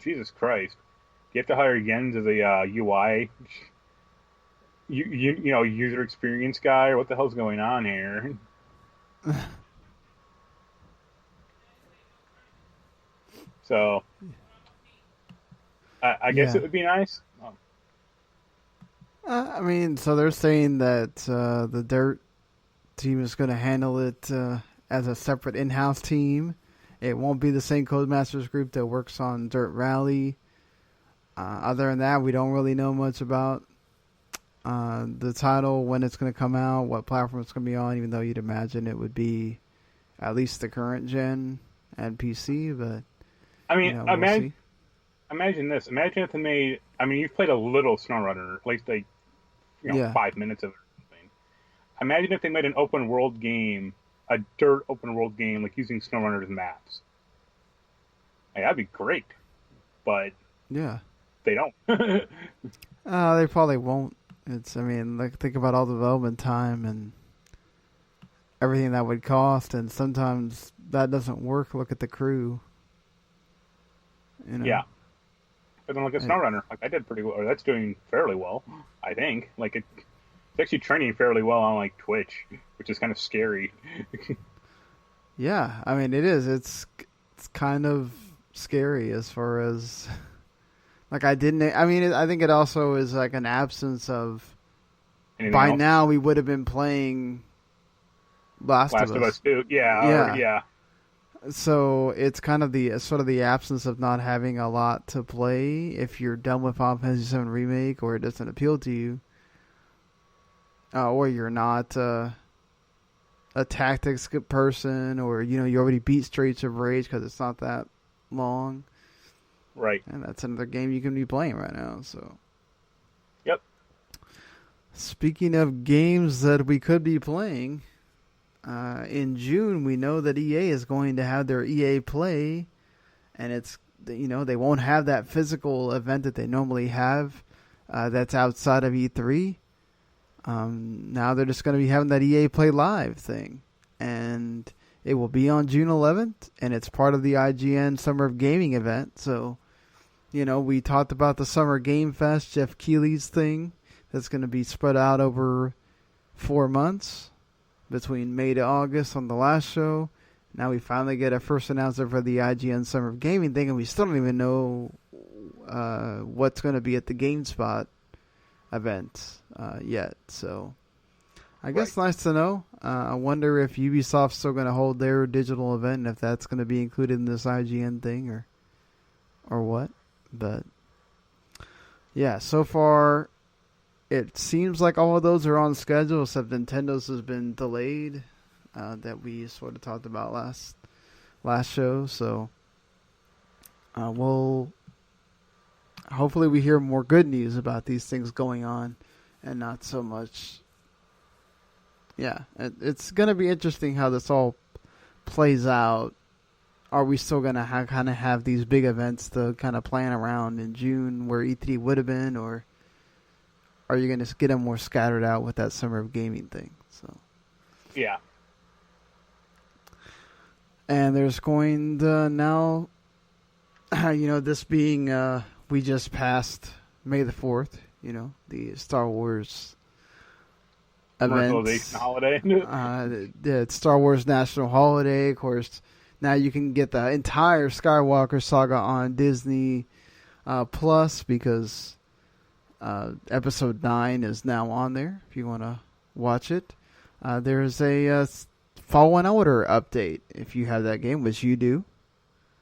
S3: Jesus Christ. You have to hire Jens as a UI... user experience guy, or what the hell's going on here? So, I guess it would be nice.
S2: I mean, so they're saying that the Dirt team is going to handle it as a separate in-house team. It won't be the same Codemasters group that works on Dirt Rally. Other than that, we don't really know much about the title, when it's going to come out, what platform it's going to be on, even though you'd imagine it would be at least the current gen and PC, but
S3: I mean,
S2: we'll
S3: imagine this. Imagine if they made, you've played a little SnowRunner, at least 5 minutes of it or something. Imagine if they made an open world game, a Dirt open world game, using SnowRunner as maps. Hey, that'd be great. But
S2: yeah,
S3: they don't.
S2: They probably won't. Think about all the development time and everything that would cost, and sometimes that doesn't work. Look at the crew.
S3: Yeah. But then look at SnowRunner. I did pretty well, or that's doing fairly well, I think. It's actually trending fairly well on, Twitch, which is kind of scary.
S2: Yeah, it is. It's kind of scary as far as... I think it also is an absence of...
S3: Anything
S2: by
S3: else?
S2: now, we would have been playing Last of Us
S3: 2. Yeah.
S2: So it's kind of the absence of not having a lot to play if you're done with Final Fantasy VII Remake, or it doesn't appeal to you. Or you're not a tactics person, or, you already beat Streets of Rage because it's not that long.
S3: Right.
S2: And that's another game you can be playing right now, so.
S3: Yep.
S2: Speaking of games that we could be playing, in June we know that EA is going to have their EA Play, and it's, they won't have that physical event that they normally have that's outside of E3. Now they're just going to be having that EA Play Live thing, and it will be on June 11th, and it's part of the IGN Summer of Gaming event. So, we talked about the Summer Game Fest, Jeff Keighley's thing, that's going to be spread out over 4 months between May to August on the last show. Now we finally get a first announcement for the IGN Summer of Gaming thing, and we still don't even know what's going to be at the GameSpot event yet. So I guess nice to know. I wonder if Ubisoft's still going to hold their digital event, and if that's going to be included in this IGN thing or what. But yeah, so far it seems like all of those are on schedule, except Nintendo's has been delayed, that we sort of talked about last show. So we'll hopefully we hear more good news about these things going on, and not so much. Yeah, it's going to be interesting how this all plays out. Are we still going to have these big events to kind of plan around in June where E3 would have been, or are you going to get them more scattered out with that Summer of Gaming thing? So
S3: yeah.
S2: And there's going to now, this being, we just passed May the 4th, the Star Wars event.
S3: Holiday.
S2: The Star Wars National Holiday, of course. Now you can get the entire Skywalker saga on Disney Plus, because Episode 9 is now on there if you want to watch it. There's a Fallen Order update if you have that game, which you do.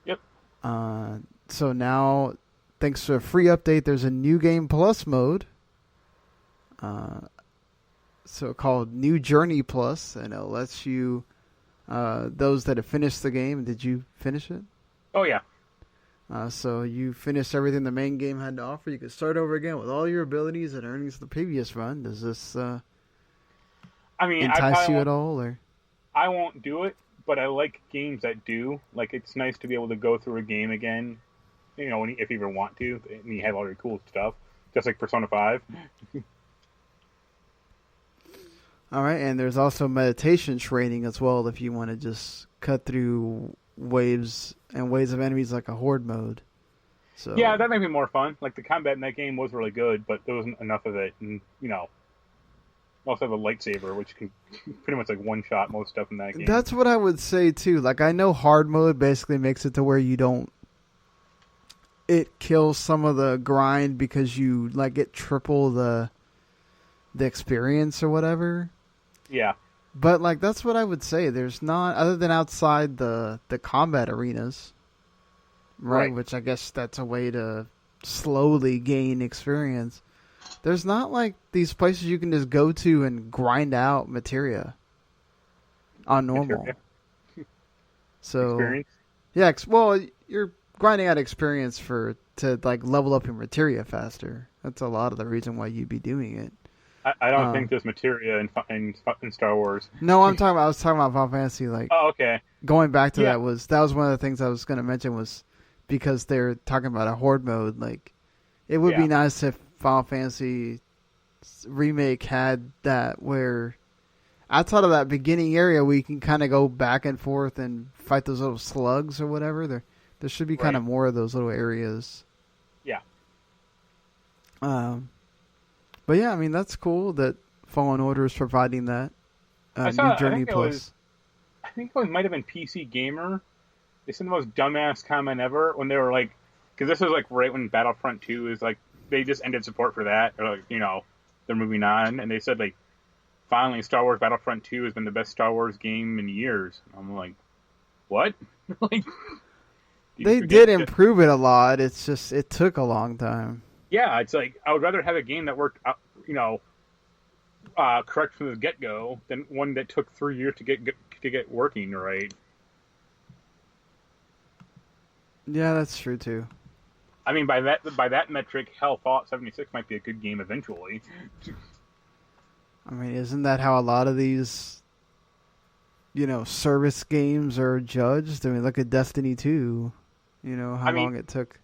S3: Yep.
S2: So now, thanks to a free update, there's a New Game Plus mode. So called New Journey Plus, and it lets you, those that have finished the game. Did you finish it?
S3: Oh yeah.
S2: So you finished everything the main game had to offer. You can start over again with all your abilities and earnings of the previous run. Does this entice you at all? Or
S3: I won't do it, but I like games that do. Like, it's nice to be able to go through a game again, if you ever want to, and you have all your cool stuff, just like Persona 5.
S2: All right, and there's also meditation training as well if you want to just cut through waves of enemies like a horde mode. So
S3: yeah, that might be more fun. Like, the combat in that game was really good, but there wasn't enough of it. And, you also have a lightsaber, which can pretty much like one-shot most stuff in that game.
S2: That's what I would say, too. Like, I know hard mode basically makes it to where it kills some of the grind because you, like, get triple the experience or whatever.
S3: Yeah.
S2: But, like, that's what I would say. There's not, other than outside the combat arenas, right? Which I guess that's a way to slowly gain experience. There's not, like, these places you can just go to and grind out materia on normal. So,
S3: experience?
S2: Yeah, well, you're grinding out experience to, like, level up your materia faster. That's a lot of the reason why you'd be doing it.
S3: I don't think there's materia in Star Wars.
S2: No, I was talking about Final Fantasy. Like,
S3: oh, okay.
S2: Going back to that was one of the things I was going to mention, was because they're talking about a horde mode. Like, it would be nice if Final Fantasy Remake had that, where outside of that beginning area where you can kind of go back and forth and fight those little slugs or whatever. There should be kind of more of those little areas.
S3: Yeah.
S2: But yeah, I mean, that's cool that Fallen Order is providing that New Journey Plus.
S3: I think it might have been PC Gamer. They said the most dumbass comment ever when they were like, because this was like right when Battlefront 2 is like, they just ended support for that, or like, they're moving on, and they said like, finally Star Wars Battlefront 2 has been the best Star Wars game in years. I'm like, what? Like,
S2: they did improve it a lot. It's just, it took a long time.
S3: Yeah, it's like, I would rather have a game that worked, correct from the get-go than one that took 3 years to get working right.
S2: Yeah, that's true too.
S3: I mean, by that metric, hell, Fallout 76 might be a good game eventually.
S2: I mean, isn't that how a lot of these, service games are judged? I mean, look at Destiny 2. How long it took.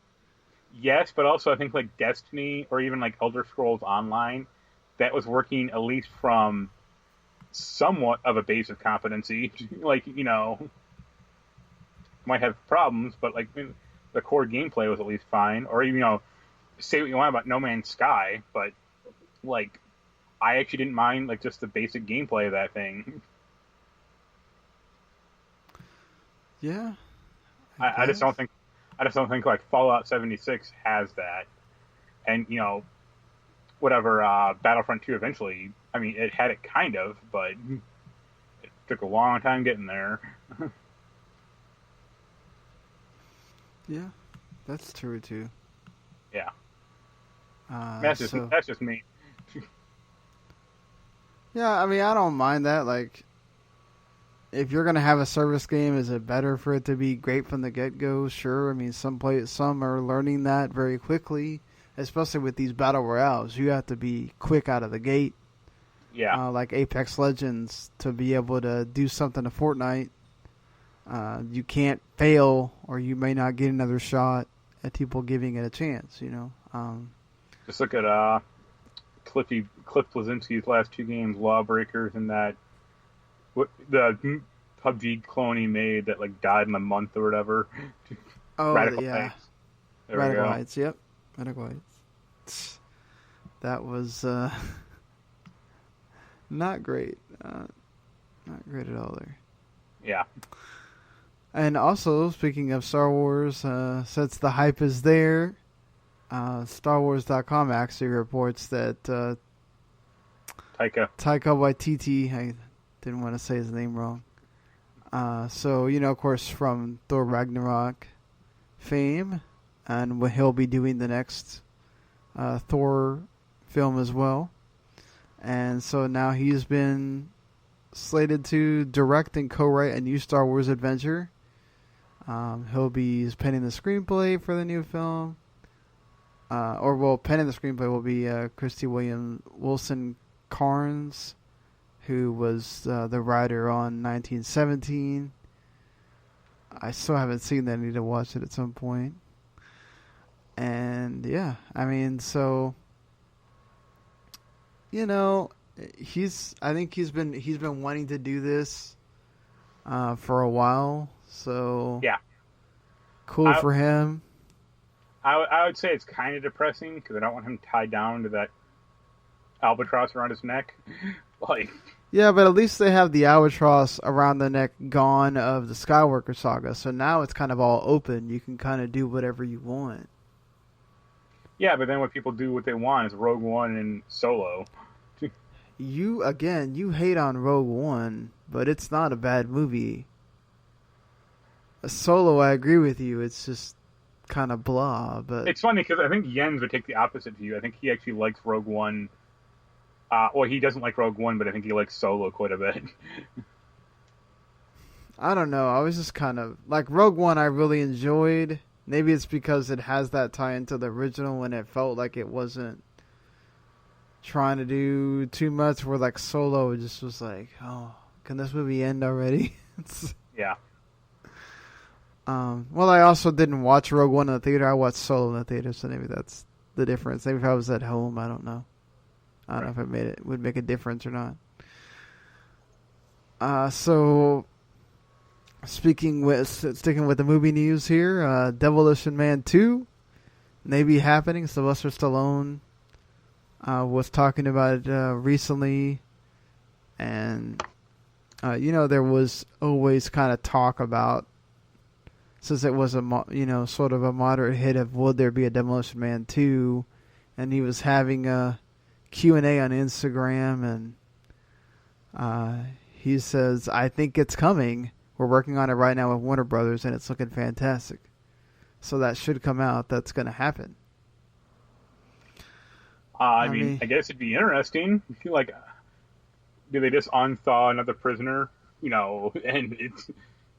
S3: Yes, but also I think like Destiny or even like Elder Scrolls Online, that was working at least from somewhat of a base of competency. Like, might have problems, but like the core gameplay was at least fine. Or even, say what you want about No Man's Sky, but like I actually didn't mind like just the basic gameplay of that thing.
S2: Yeah.
S3: I just don't think like Fallout 76 has that. And whatever Battlefront 2 eventually, I mean, it had it kind of, but it took a long time getting there.
S2: Yeah, that's true too.
S3: Yeah. That's just me.
S2: Yeah, I mean, I don't mind that. Like, if you're gonna have a service game, is it better for it to be great from the get-go? Sure. I mean, some are learning that very quickly, especially with these battle royales. You have to be quick out of the gate.
S3: Yeah.
S2: Like Apex Legends, to be able to do something to Fortnite, you can't fail, or you may not get another shot at people giving it a chance.
S3: Just look at Cliff Bleszinski's last two games, Lawbreakers, and the PUBG clone he made that like died in a month or whatever.
S2: Oh,
S3: Radical
S2: yeah.
S3: Heights.
S2: Radical Heights, yep. Radical Heights. That was not great. Not great at all there.
S3: Yeah.
S2: And also, speaking of Star Wars, since the hype is there, StarWars.com actually reports that
S3: Taika
S2: Waititi, I didn't want to say his name wrong. So, of course, from Thor Ragnarok fame, and he'll be doing the next Thor film as well. And so now he's been slated to direct and co-write a new Star Wars adventure. He'll be penning the screenplay for the new film. Penning the screenplay will be Christy Wilson Carnes, who was the writer on 1917. I still haven't seen that. I need to watch it at some point. And yeah, I mean, so I think he's been wanting to do this for a while. So
S3: yeah,
S2: cool for him.
S3: I would say it's kind of depressing because I don't want him tied down to that albatross around his neck.
S2: Yeah, but at least they have the albatross around the neck gone of the Skywalker saga. So now it's kind of all open. You can kind of do whatever you want.
S3: Yeah, but then when people do what they want is Rogue One and Solo.
S2: You hate on Rogue One, but it's not a bad movie. Solo, I agree with you. It's just kind of blah, but
S3: it's funny because I think Jens would take the opposite view. I think he actually likes Rogue One. He doesn't like Rogue One, but I think he likes Solo quite a bit.
S2: I don't know. I was just kind of like Rogue One. I really enjoyed. Maybe it's because it has that tie into the original, and it felt like it wasn't trying to do too much. Where like Solo just was like, oh, can this movie end already?
S3: Yeah.
S2: Well, I also didn't watch Rogue One in the theater. I watched Solo in the theater, so maybe that's the difference. Maybe if I was at home, I don't know. I don't know if it would make a difference or not. So, sticking with the movie news here, Demolition Man 2 may be happening. Sylvester Stallone was talking about it recently, and there was always kind of talk about, since it was sort of a moderate hit of would there be a Demolition Man 2, and he was having a Q&A on Instagram, and he says, I think it's coming. We're working on it right now with Warner Brothers, and it's looking fantastic. So that should come out. That's going to happen.
S3: I mean, I guess it'd be interesting. Like, do they just unthaw another prisoner, and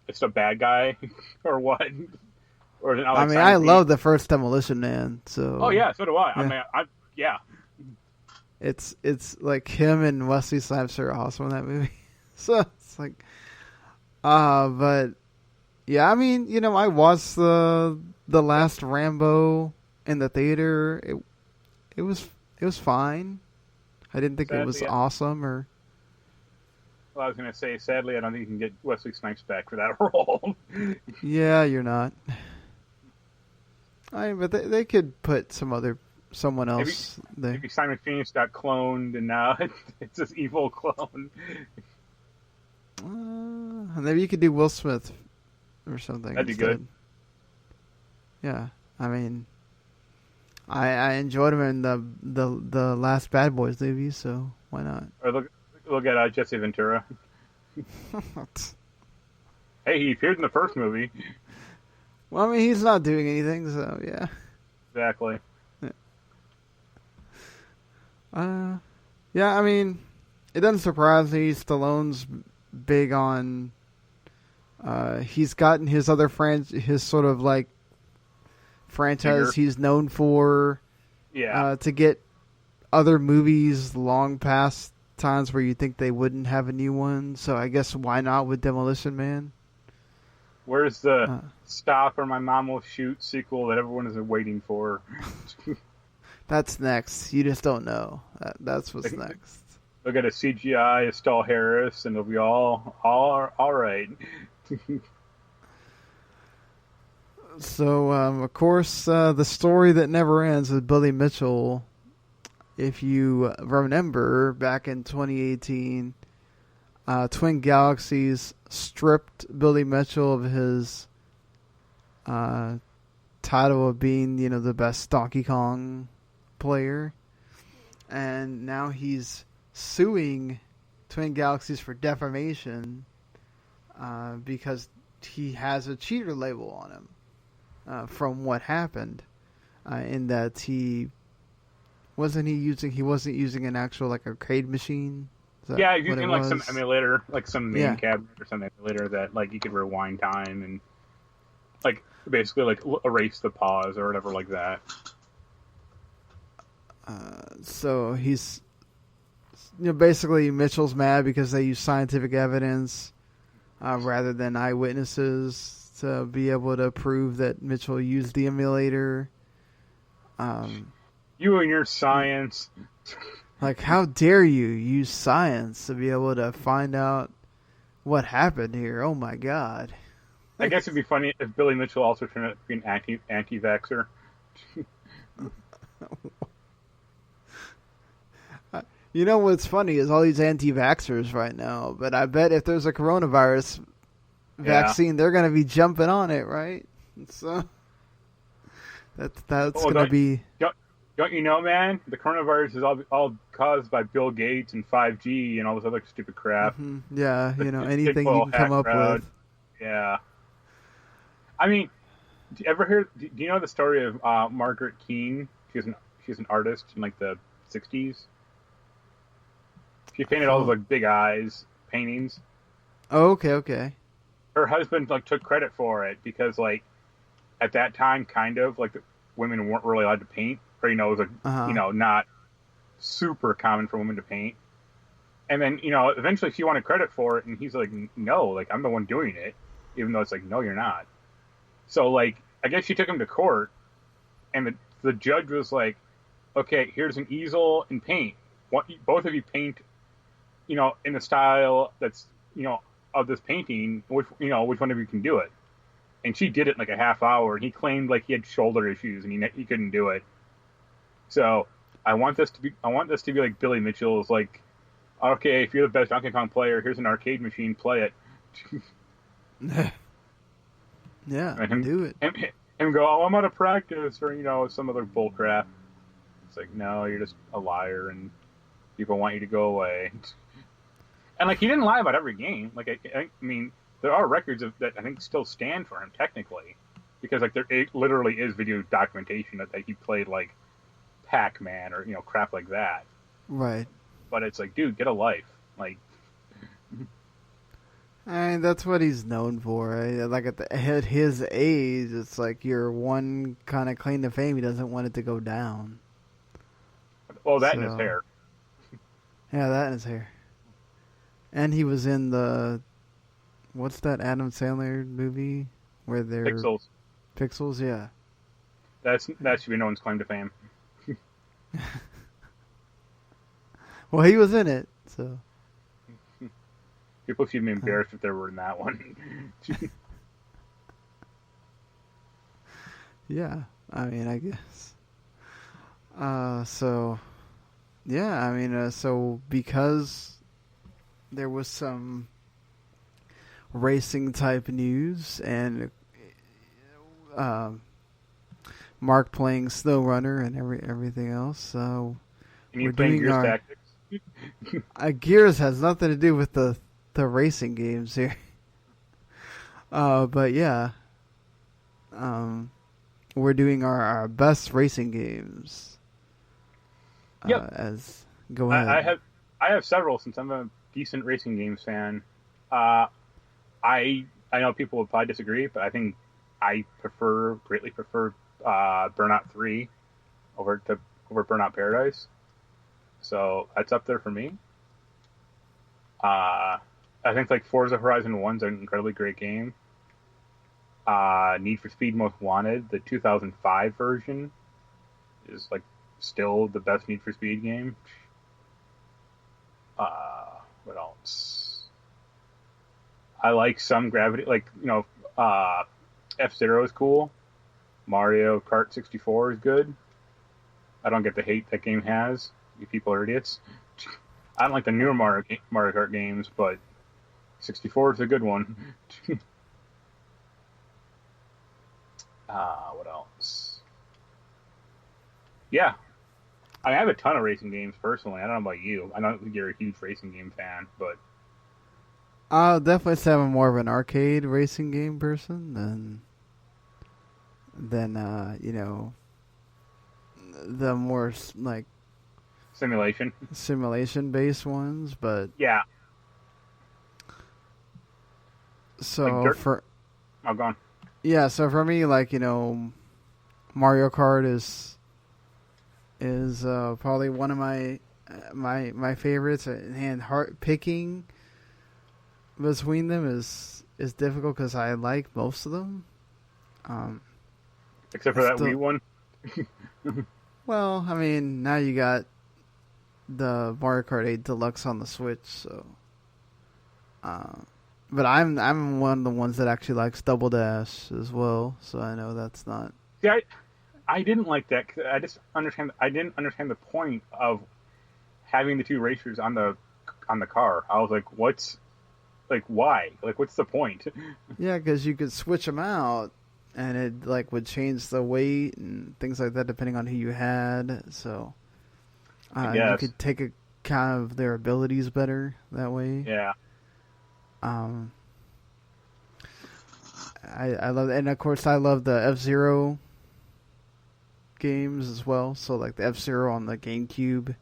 S3: it's a bad guy, or what? Or is it not like
S2: I love the first Demolition Man. So.
S3: Oh yeah, so do I.
S2: Yeah.
S3: I mean, yeah.
S2: It's like him and Wesley Snipes are awesome in that movie. So it's like, but yeah, I mean, I watched the last Rambo in the theater. It was fine. I didn't think it was awesome or.
S3: Well, I was going to say, sadly, I don't think you can get Wesley Snipes back for that role.
S2: Yeah, you're not. But they could put some other someone else.
S3: Maybe Simon Phoenix got cloned, and now it's this evil clone.
S2: Maybe you could do Will Smith or something.
S3: That'd be
S2: instead.
S3: good.
S2: Yeah, I mean, I enjoyed him in the last Bad Boys movie, so why not?
S3: Or look at Jesse Ventura. Hey, he appeared in the first movie.
S2: Well, I mean, he's not doing anything, so yeah.
S3: Exactly.
S2: Yeah, I mean, it doesn't surprise me. Stallone's big on. He's gotten his other his sort of like franchise he's known for.
S3: Yeah.
S2: To get other movies long past times where you think they wouldn't have a new one. So I guess why not with Demolition Man?
S3: Where's the Stop or My Mom Will Shoot sequel that everyone is waiting for?
S2: That's next. You just don't know. That's what's next.
S3: They'll get a CGI Estelle Harris, and it'll be all right.
S2: So, of course, the story that never ends with Billy Mitchell. If you remember, back in 2018, Twin Galaxies stripped Billy Mitchell of his title of being, the best Donkey Kong player. And now he's suing Twin Galaxies for defamation because he has a cheater label on him. From what happened, in that he wasn't using an actual like arcade machine.
S3: Yeah, he's using like some emulator, like some main cabinet or some emulator that like you could rewind time and like basically like erase the pause or whatever like that.
S2: So he's basically Mitchell's mad because they use scientific evidence rather than eyewitnesses to be able to prove that Mitchell used the emulator.
S3: You and your science.
S2: Like, how dare you use science to be able to find out what happened here? Oh my God.
S3: I guess it'd be funny if Billy Mitchell also turned out to be an anti-vaxxer.
S2: You know what's funny is all these anti-vaxxers right now, but I bet if there's a coronavirus vaccine, they're going to be jumping on it, right? So that's going to be...
S3: Don't you know, man? The coronavirus is all caused by Bill Gates and 5G and all this other stupid crap.
S2: Mm-hmm. Yeah, anything you can come up with.
S3: Yeah. I mean, do you ever hear... Do you know the story of Margaret Keane? She's an artist in, like, the 60s. She painted all those, like, big eyes paintings.
S2: Oh, okay.
S3: Her husband, like, took credit for it because, like, at that time, kind of, like, women weren't really allowed to paint. Or, it was, like, not super common for women to paint. And then, eventually she wanted credit for it, and he's like, no, like, I'm the one doing it. Even though it's like, no, you're not. So, like, I guess she took him to court, and the judge was like, okay, here's an easel and paint. Both of you paint, in the style that's, of this painting, which one of you can do it. And she did it in like a half hour, and he claimed like he had shoulder issues and he couldn't do it. So I want this to be like Billy Mitchell's like, okay, if you're the best Donkey Kong player, here's an arcade machine, play it.
S2: Yeah,
S3: and
S2: do it.
S3: And go, oh, I'm out of practice, or some other bull crap. It's like, no, you're just a liar, and people want you to go away. And like, he didn't lie about every game. Like, I mean, there are records that I think still stand for him technically, because like it literally is video documentation that he played like Pac-Man or crap like that.
S2: Right.
S3: But it's like, dude, get a life. Like,
S2: I mean, that's what he's known for. Right? Like at his age, it's like your one kind of claim to fame. He doesn't want it to go down.
S3: Well, that and his hair.
S2: Yeah, that and his hair. And he was in what's that Adam Sandler movie where they're
S3: Pixels?
S2: Pixels, yeah.
S3: That should be no one's claim to fame.
S2: Well, he was in it, so
S3: people should be embarrassed if they were in that one.
S2: Yeah, I mean, I guess. So yeah, I mean, so because there was some racing type news and Marc playing SnowRunner and everything else. So
S3: And you
S2: we're
S3: playing
S2: doing
S3: Gears
S2: our
S3: Tactics?
S2: Gears has nothing to do with the racing games here. But yeah, we're doing our best racing games.
S3: Yep.
S2: Go ahead.
S3: I have several since I'm a decent racing games fan. I know people would probably disagree, but I think I greatly prefer Burnout 3 over Burnout Paradise. So that's up there for me. I think like Forza Horizon 1's an incredibly great game. Need for Speed Most Wanted, the 2005 version, is like still the best Need for Speed game. What else? I like some Gravity, F-Zero is cool. Mario Kart 64 is good. I don't get the hate that game has. You people are idiots. I don't like the newer Mario Kart games, but 64 is a good one. What else? Yeah. I have a ton of racing games personally. I don't know about you. I don't think you're a huge racing game fan, but
S2: I'll definitely say I'm more of an arcade racing game person than the more like simulation based ones. But
S3: yeah.
S2: So
S3: like
S2: for
S3: go on.
S2: Yeah, so for me, Mario Kart is probably one of my favorites, and picking between them is difficult because I like most of them.
S3: Except for that Wii one.
S2: Well, I mean, now you got the Mario Kart 8 Deluxe on the Switch, so. But I'm one of the ones that actually likes Double Dash as well, so I know that's not.
S3: Yeah, I didn't like that. Cause I didn't understand the point of having the two racers on the car. I was like, why? What's the point?
S2: Yeah, because you could switch them out, and it would change the weight and things like that depending on who you had. So you could take account of their abilities better that way.
S3: Yeah.
S2: I love, and of course I love the F-Zero games as well. So like the F-Zero on the GameCube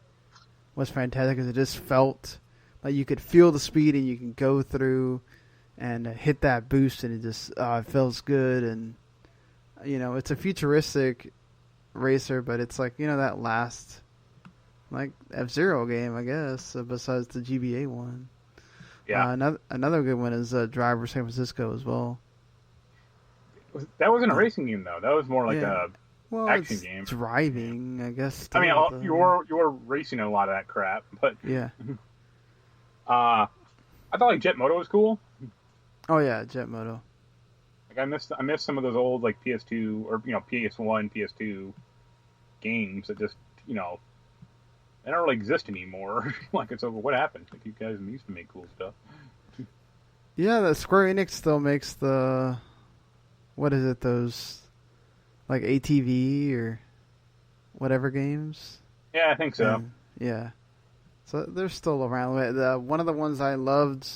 S2: was fantastic because it just felt like you could feel the speed and you can go through and hit that boost and it just it feels good. And it's a futuristic racer, but it's that last F-Zero game, I guess, besides the GBA one.
S3: Yeah.
S2: Another good one is Driver San Francisco as well.
S3: That wasn't a racing game though. That was more like a action game.
S2: Driving, I guess.
S3: I mean, you were racing a lot of that crap, but
S2: yeah.
S3: I thought Jet Moto was cool.
S2: Oh yeah, Jet Moto.
S3: I missed some of those old PS2 or PS1, PS2 games that just they don't really exist anymore. It's over. What happened? You guys used to make cool stuff.
S2: Yeah, the Square-Enix still makes the. What is it? Those ATV or whatever games?
S3: Yeah, I think so.
S2: Yeah, so they're still around. One of the ones I loved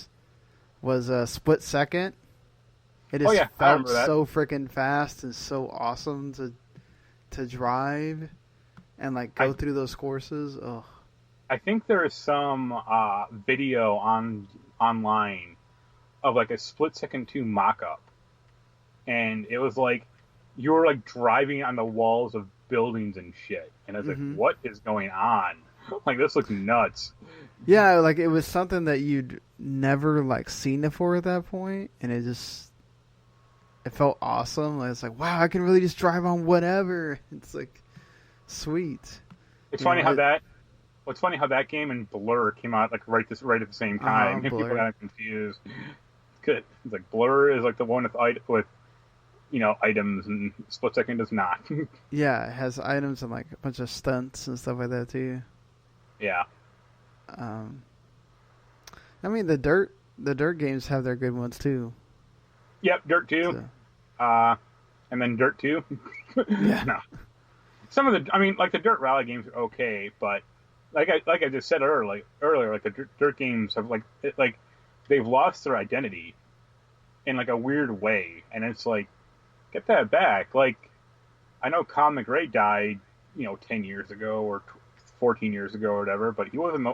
S2: was Split Second. It just felt so freaking fast and so awesome to drive and go through those courses. Oh,
S3: I think there is some video online of a Split Second 2 mock-up. And it was you were driving on the walls of buildings and shit. And I was what is going on? This looks nuts.
S2: Yeah, it was something that you'd never seen before at that point, and it felt awesome. It's wow, I can really just drive on whatever. It's sweet.
S3: It's funny how that game and Blur came out right at the same time. People got confused. Good. It's Blur is the one with items, and Split Second does not.
S2: Yeah, it has items and like a bunch of stunts and stuff like that too.
S3: Yeah.
S2: I mean the dirt games have their good ones too.
S3: Yep, Dirt 2. So. And then Dirt 2.
S2: Yeah.
S3: No. Some of the Dirt Rally games are okay, but like I just said earlier, like the Dirt games have they've lost their identity in like a weird way, and it's like, get that back. Like, I know Con McRae died, 10 years ago or 14 years ago or whatever, but he wasn't.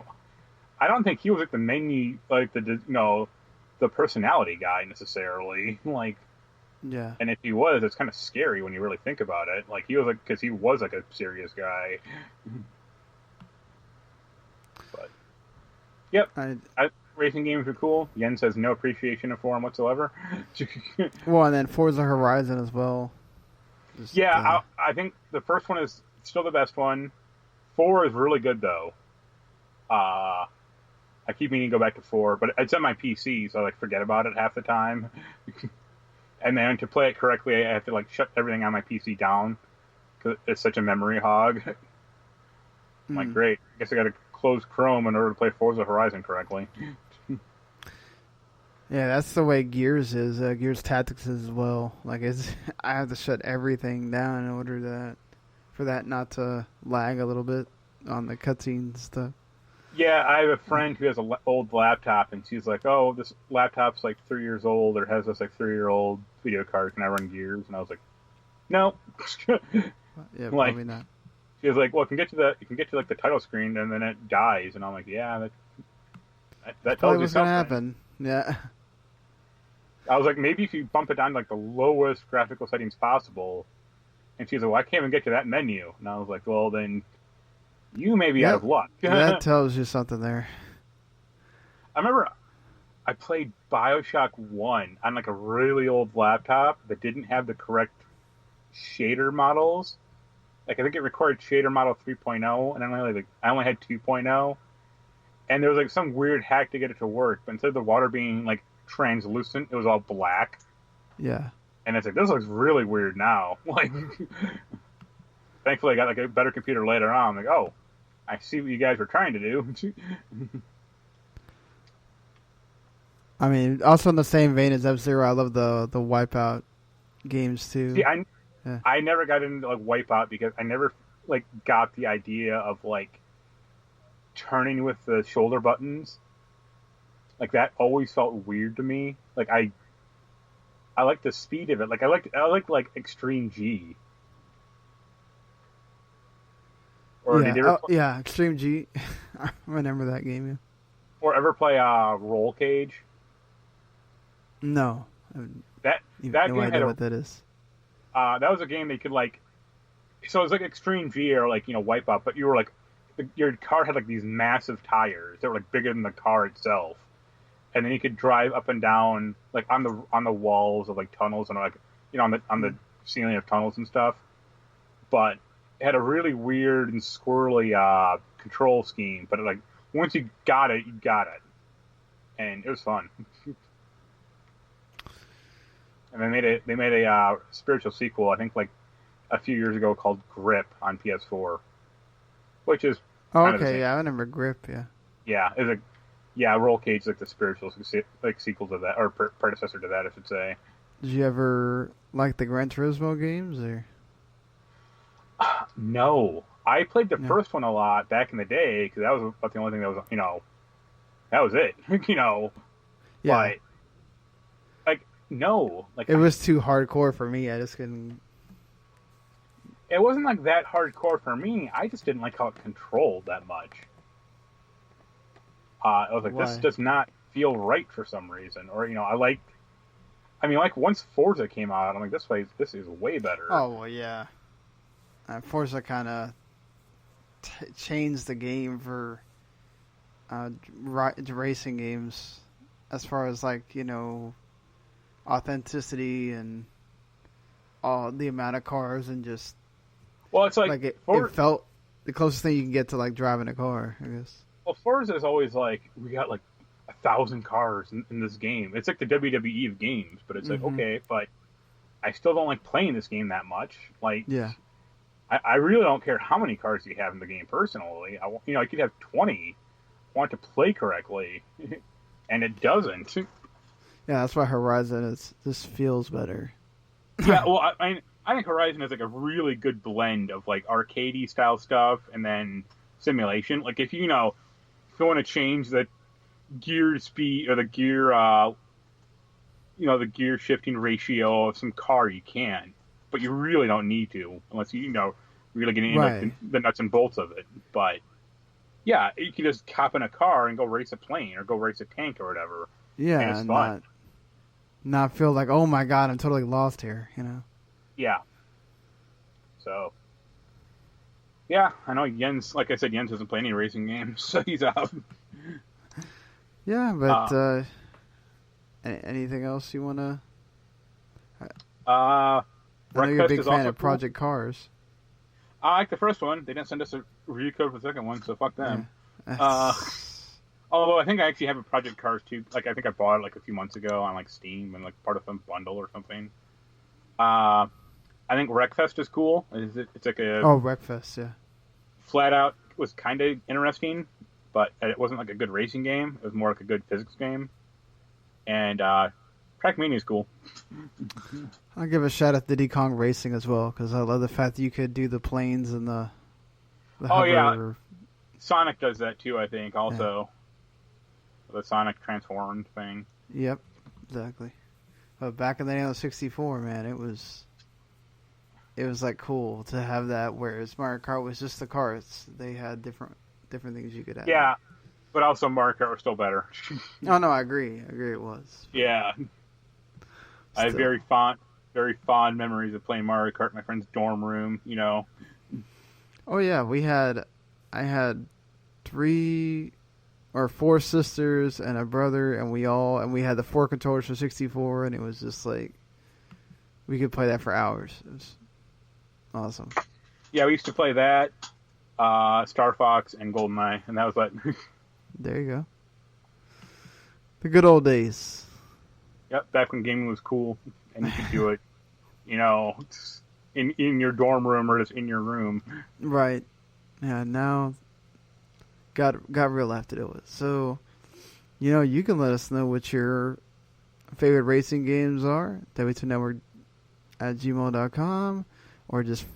S3: I don't think he was like the main, like the personality guy necessarily. Like,
S2: yeah.
S3: And if he was, it's kind of scary when you really think about it. Like, he was like, because he was like a serious guy. But yep, racing games are cool. Yen says no appreciation for them whatsoever.
S2: Well, and then Forza Horizon as well.
S3: I think the first one is still the best one. 4 is really good though. I keep meaning to go back to 4, but it's on my PC, so I forget about it half the time. And then to play it correctly, I have to shut everything on my PC down because it's such a memory hog. I'm like, great. I guess I got to close Chrome in order to play Forza Horizon correctly.
S2: Yeah, that's the way Gears is. Gears Tactics is as well. Like, I have to shut everything down in order for that not to lag a little bit on the cutscenes stuff.
S3: Yeah, I have a friend who has an old laptop, and she's like, "Oh, this laptop's 3 years old, or has this 3-year-old video card. Can I run Gears?" And I was like, "No."
S2: Yeah, probably not.
S3: She was like, "Well, you can get to the title screen, and then it dies." And I'm like, "Yeah, that tells you something."
S2: Gonna happen. Yeah.
S3: I was like, maybe if you bump it down to the lowest graphical settings possible. And she's like, well, I can't even get to that menu. And I was like, well, then you may be out of luck.
S2: That tells you something there.
S3: I remember I played BioShock 1 on a really old laptop that didn't have the correct shader models. I think it required shader model 3.0, and I only had 2.0. And there was some weird hack to get it to work. But instead of the water being translucent, it was all black.
S2: Yeah.
S3: And it's this looks really weird now. Thankfully I got a better computer later on. I'm like, oh, I see what you guys were trying to do.
S2: I mean, also in the same vein as F-Zero, I love the Wipeout games too.
S3: See, I never got into Wipeout because I never got the idea of turning with the shoulder buttons. That always felt weird to me. I like the speed of it. I like Extreme G. Or
S2: yeah, Extreme G. I remember that game. Yeah.
S3: Or ever play Roll Cage?
S2: No.
S3: That
S2: no
S3: game
S2: idea what that is.
S3: That was a game that you could so it was Extreme G or Wipeout, but you were your car had these massive tires that were bigger than the car itself. And then you could drive up and down, on the walls of tunnels and on the ceiling of tunnels and stuff. But it had a really weird and squirrely control scheme. But once you got it, and it was fun. And they made a spiritual sequel, I think a few years ago, called Grip on PS4, which is
S2: okay. Yeah, I remember Grip. Yeah.
S3: Yeah, it was Roll Cage is the spiritual sequel to that, or predecessor to that, I should say.
S2: Did you ever like the Gran Turismo games, or?
S3: No, I played the first one a lot back in the day because that was about the only thing that was that was it.
S2: Yeah.
S3: But no,
S2: it was too hardcore for me. I just couldn't.
S3: It wasn't that hardcore for me. I just didn't like how it controlled that much. I was
S2: Why?
S3: This does not feel right for some reason. Or, once Forza came out, I'm this is way better.
S2: Oh, well, yeah. Forza kind of changed the game for racing games as far as, authenticity and all the amount of cars and just...
S3: Well, it's
S2: it felt the closest thing you can get to, driving a car, I guess.
S3: Well, Forza is always we got 1,000 cars in this game. It's the WWE of games, but it's okay, but I still don't like playing this game that much. Like,
S2: Yeah.
S3: I really don't care how many cars you have in the game. Personally, I could have 20. Want to play correctly, and it doesn't.
S2: Yeah, that's why Horizon just feels better.
S3: Yeah, well, I think Horizon is like a really good blend of like arcadey style stuff and then simulation. Like if you want to change the gear speed or the gear, the gear shifting ratio of some car, you can, but you really don't need to unless really getting into the nuts and bolts of it. But yeah, you can just hop in a car and go race a plane or go race a tank or whatever.
S2: Yeah,
S3: and it's fun.
S2: Not feel like, oh my god, I'm totally lost here,
S3: Yeah. So, yeah, I know Jens, like I said, Jens doesn't play any racing games, so he's out.
S2: Yeah, but anything else you want to... I know you're a big fan of Project Cars.
S3: I like the first one. They didn't send us a review code for the second one, so fuck them. Yeah. Although I think I actually have a Project Cars too. Like I think I bought it like a few months ago on like Steam and like part of some bundle or something. I think Wreckfest is cool. It's like a
S2: Wreckfest, yeah.
S3: Flat Out was kind of interesting, but it wasn't like a good racing game. It was more like a good physics game. And Trackmania is cool.
S2: I'll give a shout out to Diddy Kong Racing as well because I love the fact that you could do the planes and the hover.
S3: Yeah, Sonic does that too. I think also. Yeah. The Sonic transformed thing.
S2: Yep, exactly. But back in the day on 64, man, it was like cool to have that. Whereas Mario Kart was just the carts; they had different things you could add.
S3: Yeah, but also Mario Kart was still better.
S2: Oh no, I agree. It was.
S3: Yeah, I have very fond memories of playing Mario Kart in my friend's dorm room.
S2: Oh yeah, I had 3 or 4 sisters and a brother, and we had the 4 controllers for 64, and it was just like we could play that for hours. It was awesome.
S3: Yeah, we used to play that, Star Fox, and GoldenEye, and that was like.
S2: There you go. The good old days.
S3: Yep, back when gaming was cool, and you could do it, in your dorm room or just in your room.
S2: Right. Yeah. Now. Got real left to do with. So, you can let us know what your favorite racing games are. w2network@gmail.com, or just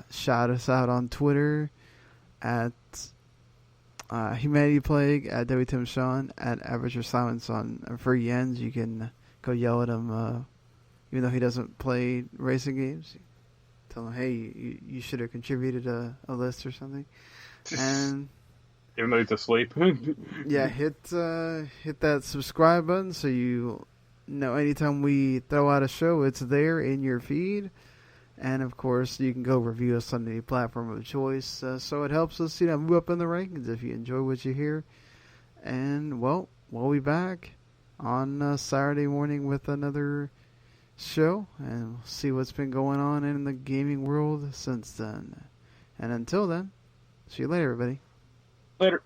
S2: shout us out on Twitter at Humanity Plague, at WTimSean, at Average or Silence on for Jens. You can go yell at him, even though he doesn't play racing games. Tell him, hey, you should have contributed a list or something. And
S3: even though he's asleep.
S2: Yeah, hit that subscribe button so you know anytime we throw out a show, it's there in your feed. And of course, you can go review us on any platform of choice. So it helps us, move up in the rankings if you enjoy what you hear. And well, we'll be back on Saturday morning with another show, and we'll see what's been going on in the gaming world since then. And until then, see you later, everybody.
S3: Later.